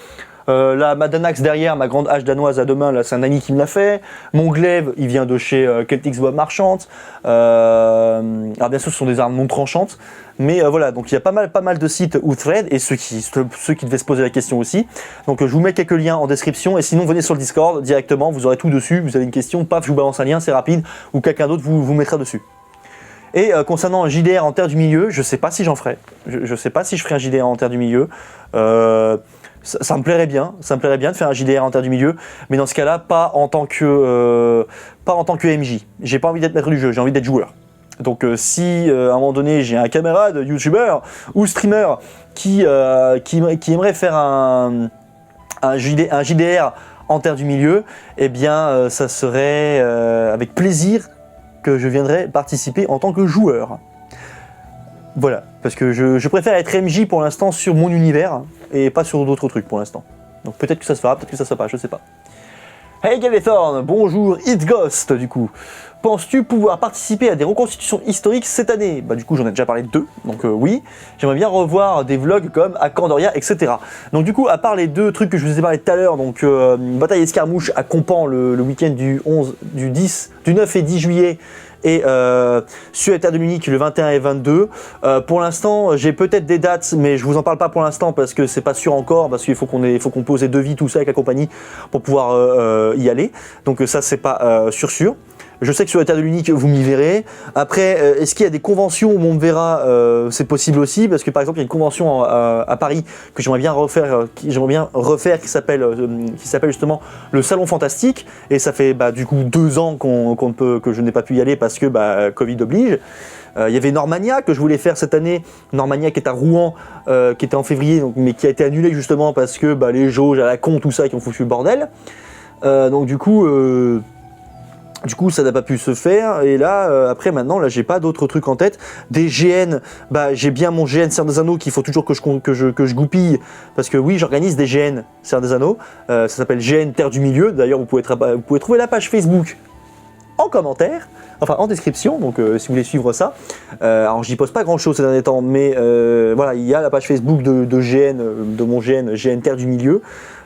Ma Danax derrière, ma grande hache danoise à 2 mains, là c'est un ami qui me l'a fait. Mon glaive, il vient de chez Celtics Web Marchand. Alors bien sûr ce sont des armes non tranchantes, mais voilà, donc il y a pas mal de sites Uthred, et ceux qui devaient se poser la question aussi. Donc je vous mets quelques liens en description, et sinon venez sur le Discord directement, vous aurez tout dessus. Vous avez une question, paf, je vous balance un lien, c'est rapide, ou quelqu'un d'autre vous mettra dessus. Et concernant un JDR en terre du milieu, je sais pas si j'en ferai. Je sais pas si je ferai un JDR en terre du milieu. Ça me plairait bien de faire un JDR en terre du milieu, mais dans ce cas-là, pas en tant que MJ. J'ai pas envie d'être maître du jeu, j'ai envie d'être joueur. Donc si à un moment donné j'ai un camarade, youtubeur ou streamer qui aimerait faire un JDR en terre du milieu, eh bien ça serait avec plaisir que je viendrais participer en tant que joueur. Voilà, parce que je préfère être MJ pour l'instant sur mon univers et pas sur d'autres trucs pour l'instant. Donc peut-être que ça se fera, peut-être que ça se fera pas, je sais pas. Hey Galethorn, bonjour It Ghost du coup. Penses-tu pouvoir participer à des reconstitutions historiques cette année? Bah du coup j'en ai déjà parlé de 2, donc oui. J'aimerais bien revoir des vlogs comme à Candoria, etc. Donc du coup, à part les 2 trucs que je vous ai parlé tout à l'heure, donc bataille escarmouche à Compan le week-end du 9 et 10 juillet, et sur la Terre de Munich le 21 et 22. Pour l'instant, j'ai peut-être des dates, mais je vous en parle pas pour l'instant parce que c'est pas sûr encore, parce qu'il faut qu'on pose des devis, tout ça avec la compagnie pour pouvoir y aller. Donc ça, c'est pas sûr. Je sais que sur la Terre de l'Unique, vous m'y verrez. Après, est-ce qu'il y a des conventions où on me verra? C'est possible aussi, parce que par exemple, il y a une convention à Paris que j'aimerais bien refaire, qui s'appelle justement le Salon Fantastique. Et ça fait du coup 2 ans que je n'ai pas pu y aller parce que Covid oblige. Il y avait Normania que je voulais faire cette année, Normania qui est à Rouen, qui était en février, mais qui a été annulé justement parce que les jauges à la con, tout ça, qui ont foutu le bordel. Donc du coup, ça n'a pas pu se faire, et là, après maintenant, là j'ai pas d'autres trucs en tête. Des GN, j'ai bien mon GN Seigneur des Anneaux qu'il faut toujours que je goupille, parce que oui, j'organise des GN Seigneur des Anneaux, ça s'appelle GN Terre du Milieu, d'ailleurs vous pouvez trouver la page Facebook en commentaire, enfin en description, donc si vous voulez suivre ça. Alors j'y poste pas grand chose ces derniers temps, mais voilà, il y a la page Facebook de GN, de mon GN Terre du Milieu.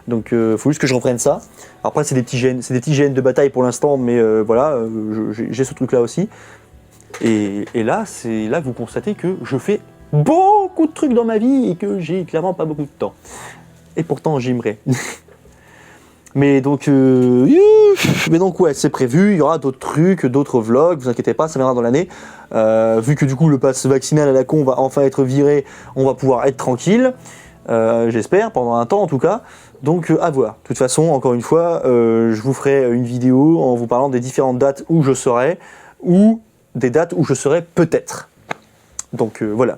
Donc faut juste que je reprenne ça. Après c'est des petits GN de bataille pour l'instant, mais voilà, j'ai ce truc là aussi. Et là, c'est là que vous constatez que je fais beaucoup de trucs dans ma vie et que j'ai clairement pas beaucoup de temps. Et pourtant j'aimerais. Mais donc ouais, c'est prévu, il y aura d'autres trucs, d'autres vlogs, vous inquiétez pas, ça viendra dans l'année. Vu que du coup le pass vaccinal à la con va enfin être viré, on va pouvoir être tranquille. J'espère, pendant un temps en tout cas. Donc à voir. De toute façon, encore une fois, je vous ferai une vidéo en vous parlant des différentes dates où je serai, ou des dates où je serai peut-être. Donc voilà.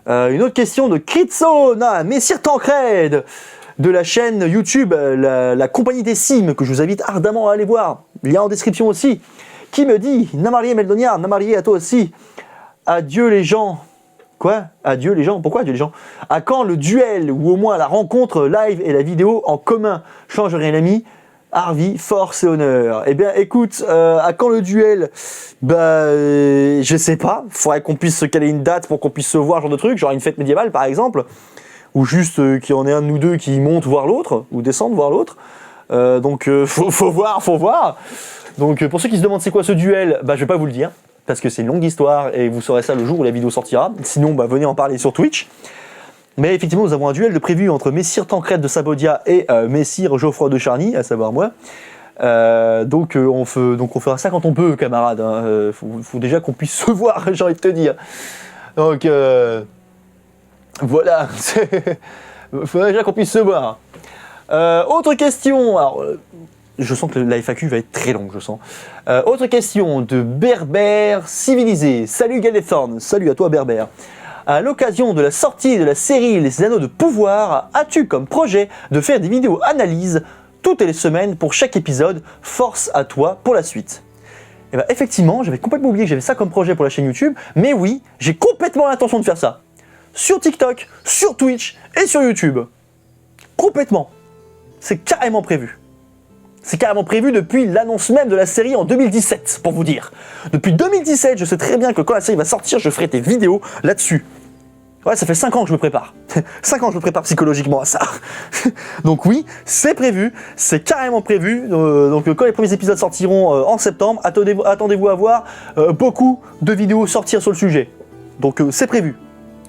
Une autre question de Kritsona, Messire Tancred, de la chaîne YouTube la Compagnie des Cimes, que je vous invite ardemment à aller voir. Lien en description aussi. Qui me dit, Namarié Meldoniard, Namarié à toi aussi. Adieu les gens. Quoi? Adieu les gens? Pourquoi adieu les gens? À quand le duel, ou au moins la rencontre live et la vidéo en commun? Change rien l'ami. Harvey, force et honneur. Eh bien écoute, à quand le duel? Je sais pas. Faudrait qu'on puisse se caler une date pour qu'on puisse se voir, genre de truc, genre une fête médiévale par exemple. Ou juste qu'il y en ait un de nous deux qui monte voir l'autre, ou descende voir l'autre. Donc faut voir. Donc pour ceux qui se demandent c'est quoi ce duel, je vais pas vous le dire. Parce que c'est une longue histoire et vous saurez ça le jour où la vidéo sortira. Sinon, venez en parler sur Twitch. Mais effectivement, nous avons un duel de prévu entre Messire Tancred de Sabodia et Messire Geoffroy de Charny, à savoir moi. Donc on fera ça quand on peut, camarades. Faut déjà qu'on puisse se voir, j'ai envie de te dire. Donc voilà. Faut déjà qu'on puisse se voir. Autre question. Alors, je sens que la FAQ va être très longue, je sens. Autre question de Berbère Civilisé. Salut Galethorn, salut à toi Berbère. À l'occasion de la sortie de la série Les Anneaux de Pouvoir, as-tu comme projet de faire des vidéos analyses toutes les semaines pour chaque épisode? Force à toi pour la suite. Et effectivement, j'avais complètement oublié que j'avais ça comme projet pour la chaîne YouTube, mais oui, j'ai complètement l'intention de faire ça. Sur TikTok, sur Twitch et sur YouTube. Complètement. C'est carrément prévu. C'est carrément prévu depuis l'annonce même de la série en 2017, pour vous dire. Depuis 2017, je sais très bien que quand la série va sortir, je ferai des vidéos là-dessus. Ouais, ça fait 5 ans que je me prépare. 5 ans que je me prépare psychologiquement à ça. Donc oui, c'est prévu, c'est carrément prévu. Donc quand les premiers épisodes sortiront en septembre, attendez-vous à voir beaucoup de vidéos sortir sur le sujet. Donc c'est prévu.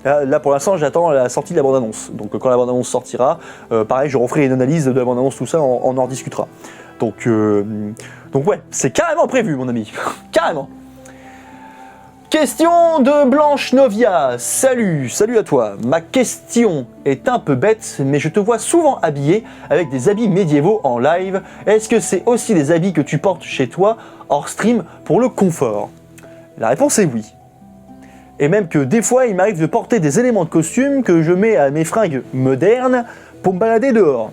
Là pour l'instant j'attends la sortie de la bande-annonce. Donc quand la bande-annonce sortira, pareil je referai une analyse de la bande-annonce, tout ça, on en rediscutera. Donc ouais, c'est carrément prévu mon ami. Carrément. Question de Blanche Novia. Salut à toi. Ma question est un peu bête, mais je te vois souvent habillé avec des habits médiévaux en live. Est-ce que c'est aussi des habits que tu portes chez toi hors stream pour le confort? La réponse est oui. Et même que des fois, il m'arrive de porter des éléments de costume que je mets à mes fringues modernes pour me balader dehors.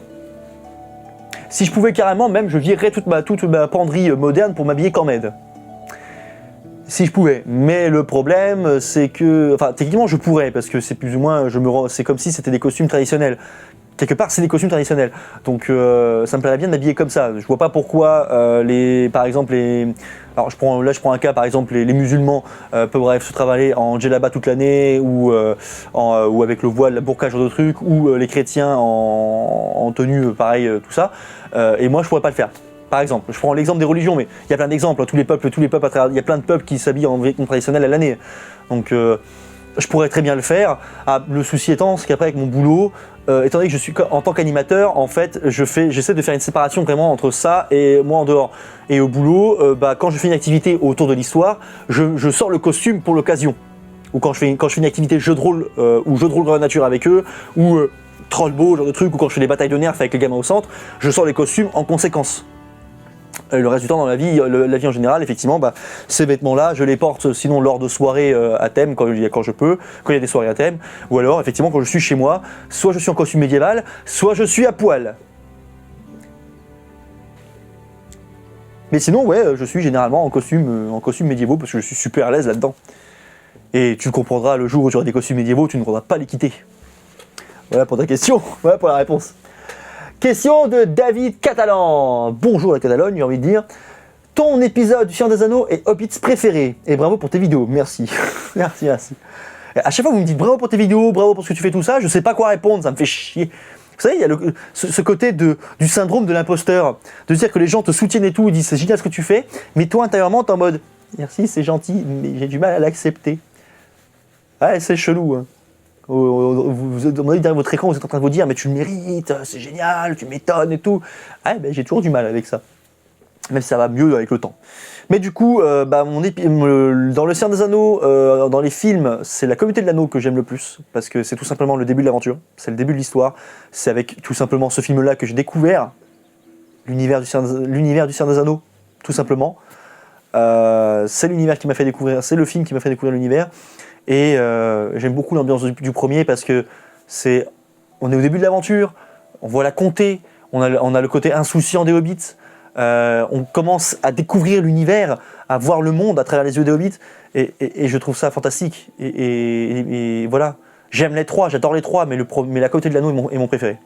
Si je pouvais carrément, même je virerais toute ma penderie moderne pour m'habiller qu'en med. Si je pouvais, mais le problème c'est que, enfin techniquement je pourrais parce que c'est plus ou moins, c'est comme si c'était des costumes traditionnels. Quelque part c'est des costumes traditionnels, donc ça me plairait bien de m'habiller comme ça. Je vois pas pourquoi par exemple alors je prends un cas par exemple les musulmans peuvent se travailler en djellaba toute l'année ou avec le voile, la burqa, genre de trucs, ou les chrétiens en tenue pareil tout ça, et moi je pourrais pas le faire. Par exemple, je prends l'exemple des religions, mais il y a plein d'exemples, tous les peuples il y a plein de peuples qui s'habillent en vêtements traditionnels à l'année. Donc je pourrais très bien le faire. Ah, le souci étant, c'est qu'après avec mon boulot, étant donné que je suis en tant qu'animateur, en fait, j'essaie de faire une séparation vraiment entre ça et moi en dehors. Et au boulot, quand je fais une activité autour de l'histoire, je sors le costume pour l'occasion. Ou quand je fais une activité jeu de rôle ou jeu de rôle dans la nature avec eux, ou trollbow, genre de truc, ou quand je fais des batailles de nerfs avec les gamins au centre, je sors les costumes en conséquence. Le reste du temps dans la vie en général, effectivement, ces vêtements-là, je les porte sinon lors de soirées à thème, quand je peux, quand il y a des soirées à thème, ou alors effectivement quand je suis chez moi, soit je suis en costume médiéval, soit je suis à poil. Mais sinon, ouais, je suis généralement en costume médiévaux parce que je suis super à l'aise là-dedans. Et tu le comprendras le jour où tu auras des costumes médiévaux, tu ne voudras pas les quitter. Voilà pour ta question, voilà pour la réponse. Question de David Catalan. Bonjour la Catalogne, j'ai envie de dire. Ton épisode du Seigneur des Anneaux est Hobbits préféré. Et bravo pour tes vidéos, merci. merci. À chaque fois vous me dites bravo pour tes vidéos, bravo pour ce que tu fais tout ça, je sais pas quoi répondre, ça me fait chier. Vous savez, il y a ce côté du syndrome de l'imposteur, de dire que les gens te soutiennent et tout, ils disent c'est génial ce que tu fais, mais toi intérieurement t'es en mode merci, c'est gentil, mais j'ai du mal à l'accepter. Ouais, c'est chelou, hein. Vous êtes derrière votre écran, vous êtes en train de vous dire mais tu le mérites, c'est génial, tu m'étonnes et tout. Ouais, j'ai toujours du mal avec ça, même si ça va mieux avec le temps. Mais du coup, dans le Seigneur des Anneaux, dans les films, c'est la communauté de l'anneau que j'aime le plus, parce que c'est tout simplement le début de l'aventure, c'est le début de l'histoire, c'est avec tout simplement ce film-là que j'ai découvert l'univers du Seigneur des Anneaux, tout simplement. C'est l'univers qui m'a fait découvrir, c'est le film qui m'a fait découvrir l'univers. Et j'aime beaucoup l'ambiance du premier parce que on est au début de l'aventure, on voit la comté, on a le côté insouciant des hobbits, on commence à découvrir l'univers, à voir le monde à travers les yeux des hobbits, et je trouve ça fantastique. Et voilà, j'aime les trois, j'adore les trois, mais la comté de l'anneau est mon préféré.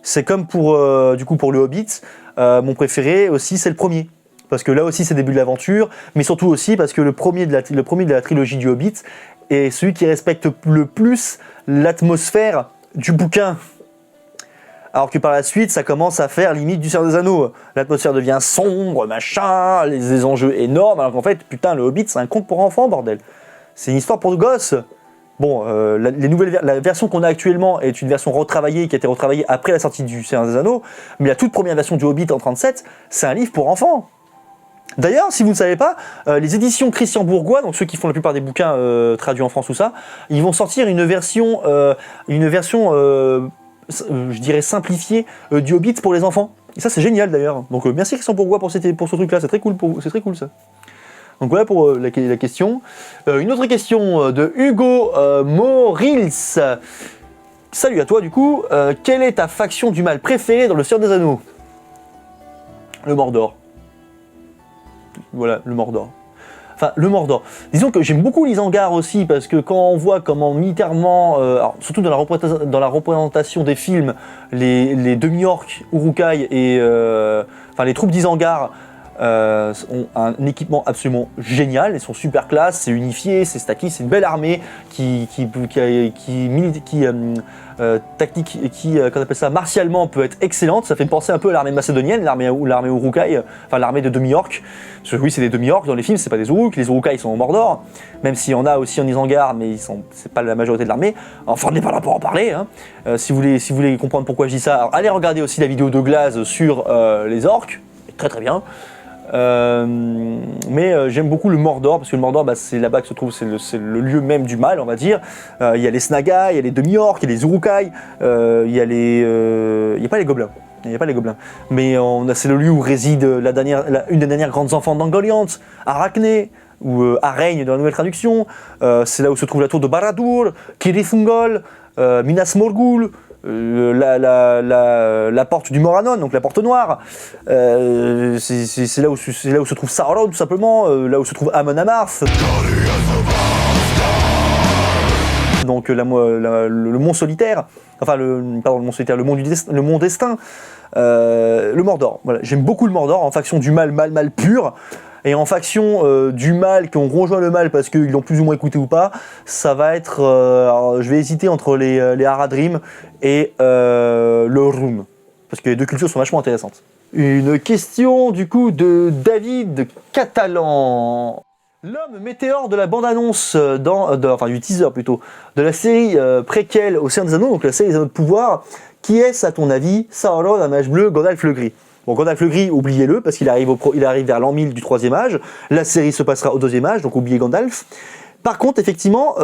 C'est comme pour le Hobbit, mon préféré aussi c'est le premier. Parce que là aussi c'est le début de l'aventure, mais surtout aussi parce que le premier de la trilogie du Hobbit est celui qui respecte le plus l'atmosphère du bouquin. Alors que par la suite, ça commence à faire limite du Seigneur des Anneaux. L'atmosphère devient sombre, machin, les enjeux énormes, alors qu'en fait, putain, le Hobbit c'est un conte pour enfants, bordel. C'est une histoire pour de gosses. Bon, la version qu'on a actuellement est une version retravaillée, qui a été retravaillée après la sortie du Seigneur des Anneaux, mais la toute première version du Hobbit en 37, c'est un livre pour enfants. D'ailleurs, si vous ne savez pas, les éditions Christian Bourgois, donc ceux qui font la plupart des bouquins traduits en France ou ça, ils vont sortir une version je dirais simplifiée du Hobbit pour les enfants. Et ça c'est génial d'ailleurs. Donc merci Christian Bourgois pour ce truc-là, c'est très cool ça. Donc voilà pour la question. Une autre question de Hugo Morils. Salut à toi du coup. Quelle est ta faction du mal préférée dans le Seigneur des Anneaux? Le Mordor. Voilà, le Mordor. Enfin, le Mordor. Disons que j'aime beaucoup l'Isengard aussi, parce que quand on voit comment militairement, surtout dans la représentation des films, les demi-orques, Uruk-hai et les troupes d'Isengard ont un équipement absolument génial, ils sont super classe, c'est unifié, c'est stacky, c'est une belle armée qu'on appelle ça martialement peut être excellente. Ça fait penser un peu à l'armée macédonienne, l'armée Uruk-hai, enfin l'armée de demi-orques. Parce que oui, c'est des demi-orques dans les films, c'est pas des Uruk, les Uruk-hai sont au Mordor, même s'il y en a aussi en Isengard, mais c'est pas la majorité de l'armée. Enfin, on n'est pas là pour en parler. Hein. Si vous voulez comprendre pourquoi je dis ça, alors, allez regarder aussi la vidéo de Glaze sur les orques, très très bien. Mais j'aime beaucoup le Mordor, parce que le Mordor, c'est là-bas que se trouve, c'est le lieu même du mal, on va dire. Il y a les Snaga, il y a les demi-orques, il y a les Urukai, il y a les... Il n'y a pas les gobelins. Il n'y a pas les gobelins. Mais c'est le lieu où réside une des dernières grandes enfants d'Angoliant, Arachné, ou Araigne dans la nouvelle traduction. C'est là où se trouve la tour de Barad-dûr, Cirith-ungol, Minas Morgul, la porte du Morannon, donc la porte noire. C'est là où se trouve Sauron, tout simplement, là où se trouve Amon Amarth. Donc le mont solitaire, enfin le mont solitaire, le mont destin, le Mordor. Voilà. J'aime beaucoup le Mordor en faction du mal pur. Et en faction du mal, qui ont rejoint le mal parce qu'ils l'ont plus ou moins écouté ou pas, ça va être... je vais hésiter entre les Haradrim et le Rhûn. Parce que les deux cultures sont vachement intéressantes. Une question du coup de David Catalan. L'homme météore de la bande-annonce, enfin du teaser plutôt, de la série préquelle au Seigneur des Anneaux, donc la série des Anneaux de Pouvoir, qui est-ce à ton avis? Sauron, un mage bleu, Gandalf le Gris? Bon, Gandalf le Gris, oubliez-le, parce qu'il arrive vers l'an 1000 du 3e âge. La série se passera au 2e âge, donc oubliez Gandalf. Par contre, effectivement,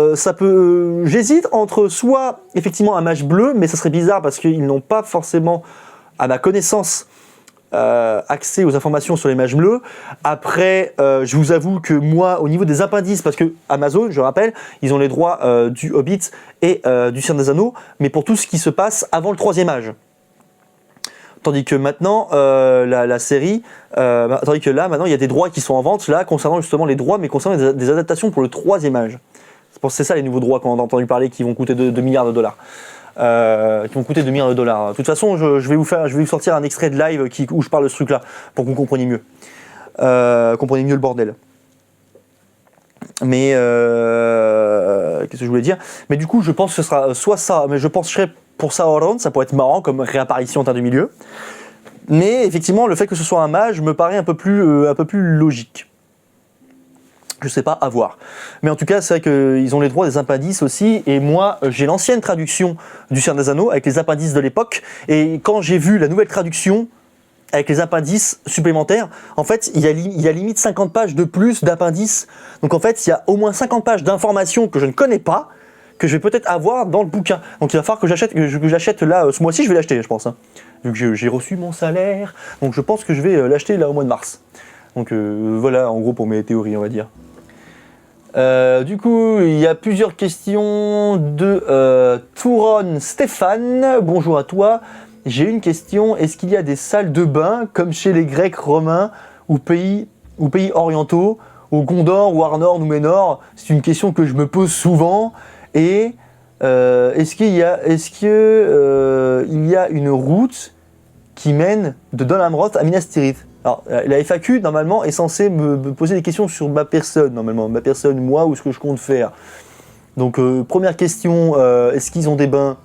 j'hésite entre soit, effectivement, un mage bleu, mais ça serait bizarre, parce qu'ils n'ont pas forcément, à ma connaissance, accès aux informations sur les mages bleus. Après, je vous avoue que moi, au niveau des appendices, parce que Amazon, je rappelle, ils ont les droits du Hobbit et du Seigneur des Anneaux, mais pour tout ce qui se passe avant le 3e âge. Tandis que maintenant, la série, tandis que là, maintenant, il y a des droits qui sont en vente, là, concernant justement les droits, mais concernant des adaptations pour le 3e âge. C'est ça les nouveaux droits qu'on a entendu parler, qui vont coûter 2 milliards de dollars. De toute façon, je vais vous sortir un extrait de live où je parle de ce truc-là, pour que vous compreniez mieux. Compreniez mieux le bordel. Mais, qu'est-ce que je voulais dire? Mais du coup, je pense que ce sera soit ça, mais je penserais pour Sauron, ça pourrait être marrant comme réapparition en terre du milieu. Mais effectivement, le fait que ce soit un mage me paraît un peu plus logique. Je sais pas, à voir. Mais en tout cas, c'est vrai qu'ils ont les droits des appendices aussi. Et moi, j'ai l'ancienne traduction du Seigneur des Anneaux avec les appendices de l'époque. Et quand j'ai vu la nouvelle traduction avec les appendices supplémentaires, en fait, il y a limite 50 pages de plus d'appendices. Donc en fait, il y a au moins 50 pages d'informations que je ne connais pas, que je vais peut-être avoir dans le bouquin. Donc il va falloir que j'achète là, ce mois-ci, je vais l'acheter, je pense. Hein, vu que j'ai reçu mon salaire. Donc je pense que je vais l'acheter là au mois de mars. Donc voilà, en gros, pour mes théories, on va dire. Du coup, il y a plusieurs questions de Touron Stéphane. Bonjour à toi. J'ai une question. Est-ce qu'il y a des salles de bain comme chez les Grecs romains ou pays orientaux, au Gondor ou Arnor ou Ménor? C'est une question que je me pose souvent. Et est-ce qu'il y a une route qui mène de Dol Amroth à Minas Tirith? Alors, la FAQ, normalement, est censée me poser des questions sur ma personne, moi, ou ce que je compte faire. Donc, première question, est-ce qu'ils ont des bains?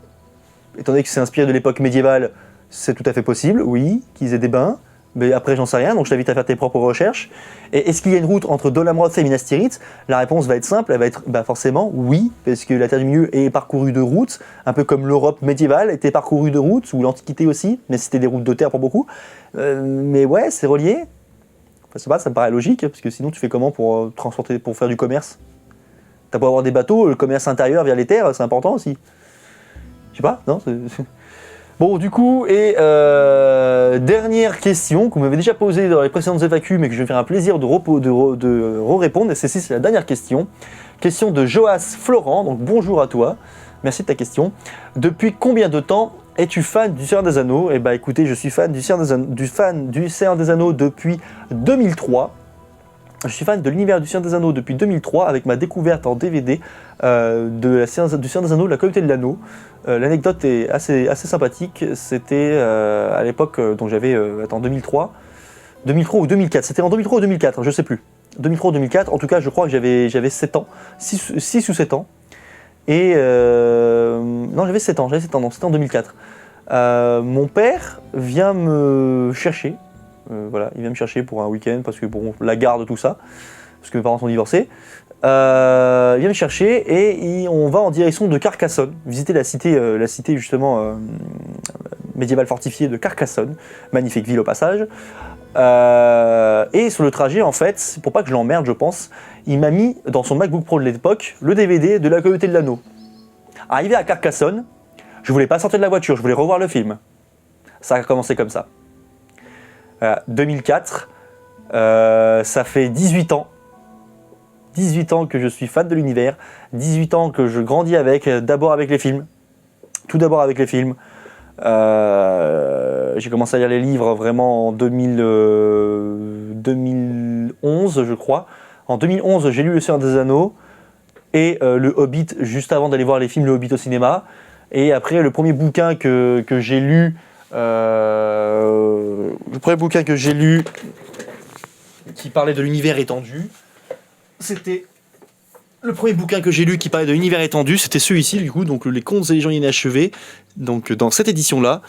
Étant donné que c'est inspiré de l'époque médiévale, c'est tout à fait possible, oui, qu'ils aient des bains. Mais après, j'en sais rien, donc je t'invite à faire tes propres recherches. Et est-ce qu'il y a une route entre Dol Amroth et Minas Tirith? La réponse va être simple, elle va être forcément oui, parce que la Terre du Milieu est parcourue de routes, un peu comme l'Europe médiévale était parcourue de routes, ou l'Antiquité aussi, mais c'était des routes de terre pour beaucoup. Mais ouais, c'est relié. Enfin, ça me paraît logique, parce que sinon tu fais comment pour transporter, pour faire du commerce? T'as beau avoir des bateaux, le commerce intérieur via les terres, c'est important aussi. Je sais pas, non? Bon, du coup, et dernière question que vous m'avez déjà posée dans les précédentes FAQ, mais que je vais faire un plaisir de répondre, et c'est la dernière question. Question de Joas Florent, donc bonjour à toi, merci de ta question. Depuis combien de temps es-tu fan du Seigneur des Anneaux? Eh bah écoutez, je suis fan du Seigneur des Anneaux depuis 2003. Je suis fan de l'univers du Seigneur des Anneaux depuis 2003 avec ma découverte en DVD du Seigneur des Anneaux, de la communauté de l'anneau. L'anecdote est assez sympathique. C'était à l'époque, donc j'avais 2003 ou 2004. C'était en 2003 ou 2004, je sais plus. 2003 ou 2004, en tout cas je crois que j'avais 7 ans, 6 ou 7 ans. Et non, j'avais 7 ans, non, c'était en 2004. Mon père vient me chercher. Voilà, il vient me chercher pour un week-end parce que bon, la garde, tout ça, parce que mes parents sont divorcés. Il vient me chercher et on va en direction de Carcassonne, visiter la cité justement médiévale fortifiée de Carcassonne, magnifique ville au passage. Et sur le trajet, en fait, pour pas que je l'emmerde, je pense, il m'a mis dans son MacBook Pro de l'époque le DVD de La Communauté de l'Anneau. Arrivé à Carcassonne, je voulais pas sortir de la voiture, je voulais revoir le film. Ça a commencé comme ça. 2004, ça fait 18 ans. 18 ans que je suis fan de l'univers, 18 ans que je grandis avec, d'abord avec les films. Tout d'abord avec les films. J'ai commencé à lire les livres vraiment en 2011, je crois. En 2011, j'ai lu Le Seigneur des Anneaux et Le Hobbit juste avant d'aller voir les films Le Hobbit au cinéma. Et après, le premier bouquin que j'ai lu, qui parlait de l'univers étendu, c'était le premier bouquin que j'ai lu qui parlait de l'univers étendu, c'était celui-ci du coup, donc Les Contes et légendes inachevées, donc dans cette édition-là,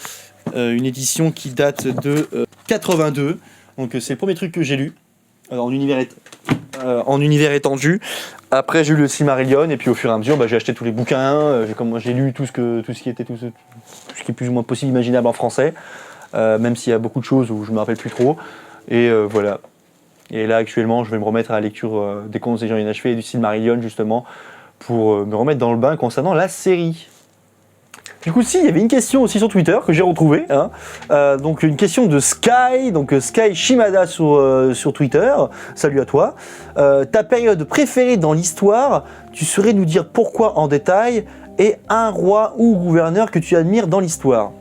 une édition qui date de 82, donc c'est le premier truc que j'ai lu en univers étendu. Après j'ai lu le Silmarillion et puis au fur et à mesure j'ai acheté tous les bouquins, j'ai lu tout ce qui est plus ou moins possible imaginable en français, même s'il y a beaucoup de choses où je me rappelle plus trop, et voilà. Et là, actuellement, je vais me remettre à la lecture des Contes et légendes inachevées et du Silmarillion, justement, pour me remettre dans le bain concernant la série. Du coup, il y avait une question aussi sur Twitter que j'ai retrouvée. Donc, une question de Sky, donc Sky Shimada sur Twitter. Salut à toi. Ta période préférée dans l'histoire, tu saurais nous dire pourquoi en détail, et un roi ou gouverneur que tu admires dans l'histoire.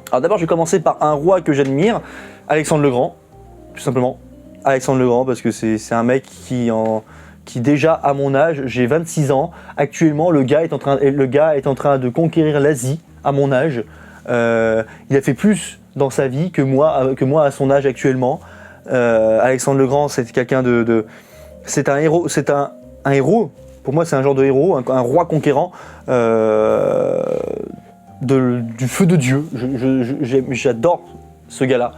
Alors d'abord, je vais commencer par un roi que j'admire, Alexandre le Grand, tout simplement. Alexandre le Grand, parce que c'est un mec qui déjà à mon âge, j'ai 26 ans, actuellement le gars est en train de conquérir l'Asie à mon âge. Il a fait plus dans sa vie que moi à son âge actuellement. Alexandre le Grand, c'est quelqu'un c'est un héros, pour moi c'est un genre de héros, un roi conquérant du feu de Dieu. J'adore ce gars-là.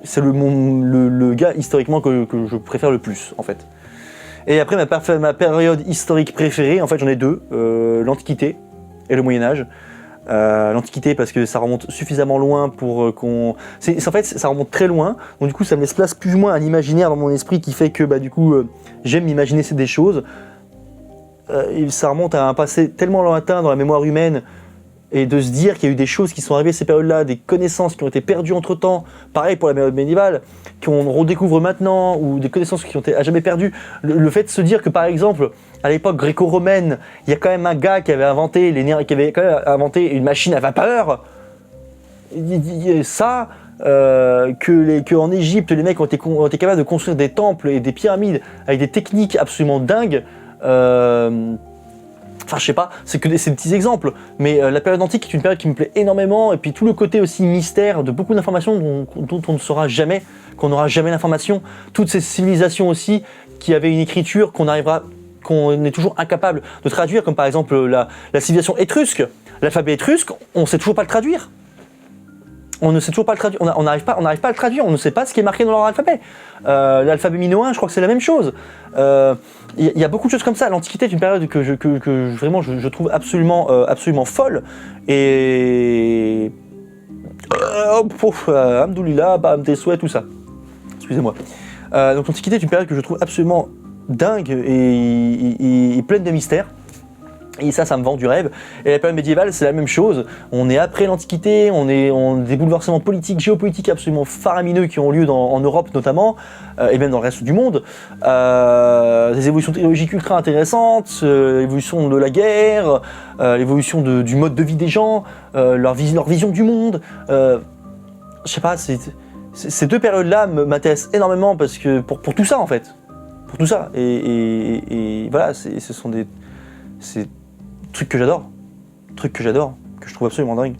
C'est le gars historiquement que je préfère le plus, en fait. Et après, ma période historique préférée, en fait, j'en ai deux, l'Antiquité et le Moyen-Âge. L'Antiquité parce que ça remonte suffisamment loin pour qu'on... En fait, ça remonte très loin, donc du coup, ça me laisse place plus ou moins à l'imaginaire dans mon esprit qui fait que, j'aime m'imaginer des choses. Et ça remonte à un passé tellement lointain dans la mémoire humaine, et de se dire qu'il y a eu des choses qui sont arrivées à ces périodes-là, des connaissances qui ont été perdues entre-temps, pareil pour la période médiévale, qu'on redécouvre maintenant, ou des connaissances qui ont été à jamais perdues. Le fait de se dire que, par exemple, à l'époque gréco-romaine, il y a quand même un gars qui avait inventé une machine à vapeur. Ça, qu'en Égypte, les mecs ont été capables de construire des temples et des pyramides avec des techniques absolument dingues. Enfin, je sais pas, c'est que ces petits exemples, mais la période antique est une période qui me plaît énormément, et puis tout le côté aussi mystère de beaucoup d'informations dont on ne saura jamais, qu'on n'aura jamais l'information, toutes ces civilisations aussi qui avaient une écriture qu'on est toujours incapable de traduire, comme par exemple la civilisation étrusque, l'alphabet étrusque, on ne sait toujours pas le traduire. On ne sait toujours pas le traduire, on n'arrive pas à le traduire, on ne sait pas ce qui est marqué dans leur alphabet. L'alphabet minoen, je crois que c'est la même chose. Il y a beaucoup de choses comme ça. L'Antiquité est une période que vraiment je trouve absolument folle. Et... Alhamdoulilah, bam, tes souhaits, tout ça. Excusez-moi. Donc l'Antiquité est une période que je trouve absolument dingue et pleine de mystères. Et ça me vend du rêve. Et la période médiévale, c'est la même chose. On est après l'Antiquité, on a des bouleversements politiques, géopolitiques absolument faramineux qui ont lieu en Europe notamment, et même dans le reste du monde. Des évolutions technologiques ultra intéressantes, l'évolution de la guerre, l'évolution du mode de vie des gens, leur vision du monde. Je sais pas, ces deux périodes-là m'intéressent énormément parce que pour tout ça en fait. Pour tout ça. Et voilà, ce sont des trucs que j'adore, que je trouve absolument dingue.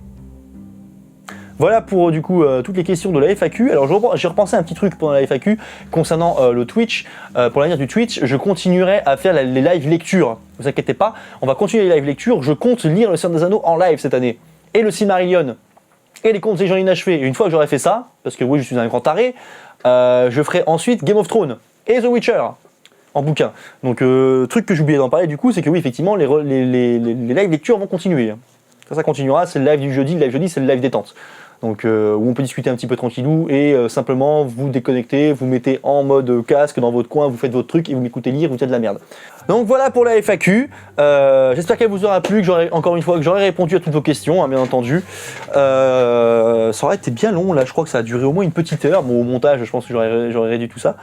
Voilà pour du coup toutes les questions de la FAQ. Alors j'ai repensé un petit truc pendant la FAQ concernant le Twitch. Pour l'avenir du Twitch, je continuerai à faire les live lectures. Ne vous inquiétez pas, on va continuer les live lectures. Je compte lire le Seigneur des Anneaux en live cette année. Et le Silmarillion. Et les Contes et légendes inachevées. Et une fois que j'aurai fait ça, parce que oui je suis un grand taré, je ferai ensuite Game of Thrones et The Witcher. En bouquin. Donc, truc que j'oubliais d'en parler du coup, c'est que oui, effectivement, les live lectures vont continuer. Ça continuera, c'est le live du jeudi, le live jeudi, c'est le live détente. Donc où on peut discuter un petit peu tranquillou et simplement vous déconnecter, vous mettez en mode casque dans votre coin, vous faites votre truc et vous m'écoutez lire, vous êtes de la merde. Donc voilà pour la FAQ. J'espère qu'elle vous aura plu, que j'aurai répondu à toutes vos questions, hein, bien entendu. Ça aurait été bien long là, je crois que ça a duré au moins une petite heure. Bon, au montage, je pense que j'aurais réduit tout ça.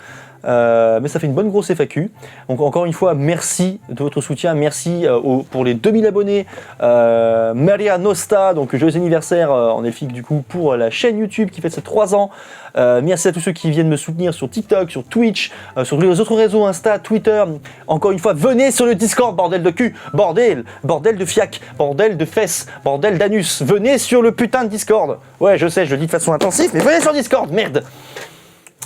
Mais ça fait une bonne grosse FAQ. Donc encore une fois, merci de votre soutien, merci pour les 2000 abonnés. Maria Nosta, donc joyeux anniversaire en elfique du coup pour la chaîne YouTube qui fait ses 3 ans. Merci à tous ceux qui viennent me soutenir sur TikTok, sur Twitch, sur tous les autres réseaux, Insta, Twitter. Encore une fois, venez sur le Discord, bordel de cul, bordel de fiac, bordel de fesses, bordel d'anus. Venez sur le putain de Discord. Ouais, je sais, je le dis de façon intensive, mais venez sur Discord, merde.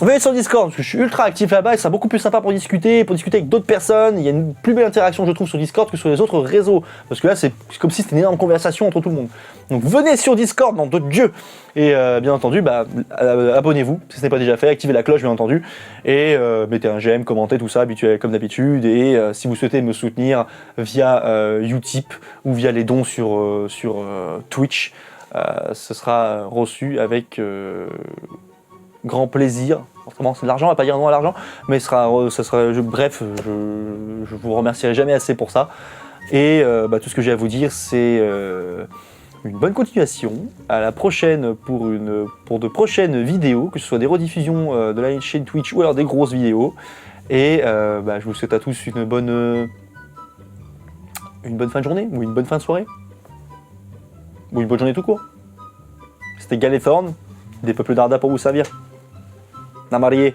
Venez sur Discord, parce que je suis ultra actif là-bas et c'est beaucoup plus sympa pour discuter avec d'autres personnes. Il y a une plus belle interaction, je trouve, sur Discord que sur les autres réseaux. Parce que là, c'est comme si c'était une énorme conversation entre tout le monde. Donc venez sur Discord, nom de Dieu. Et bien entendu, abonnez-vous, si ce n'est pas déjà fait, activez la cloche, bien entendu. Et mettez un j'aime, commentez, tout ça, habituel comme d'habitude. Et si vous souhaitez me soutenir via Utip ou via les dons sur Twitch, ce sera reçu avec... grand plaisir. Forcément, c'est de l'argent, on va pas dire non à l'argent, mais bref, je vous remercierai jamais assez pour ça. Et tout ce que j'ai à vous dire, c'est une bonne continuation. À la prochaine pour de prochaines vidéos, que ce soit des rediffusions de la chaîne Twitch ou alors des grosses vidéos. Et je vous souhaite à tous une bonne fin de journée ou une bonne fin de soirée. Ou une bonne journée tout court. C'était Galéthorn, des peuples d'Arda pour vous servir. Namarié.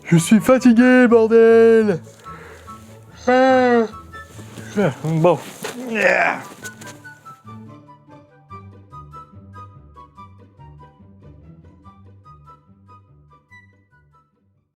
Je suis fatigué, bordel. Bon.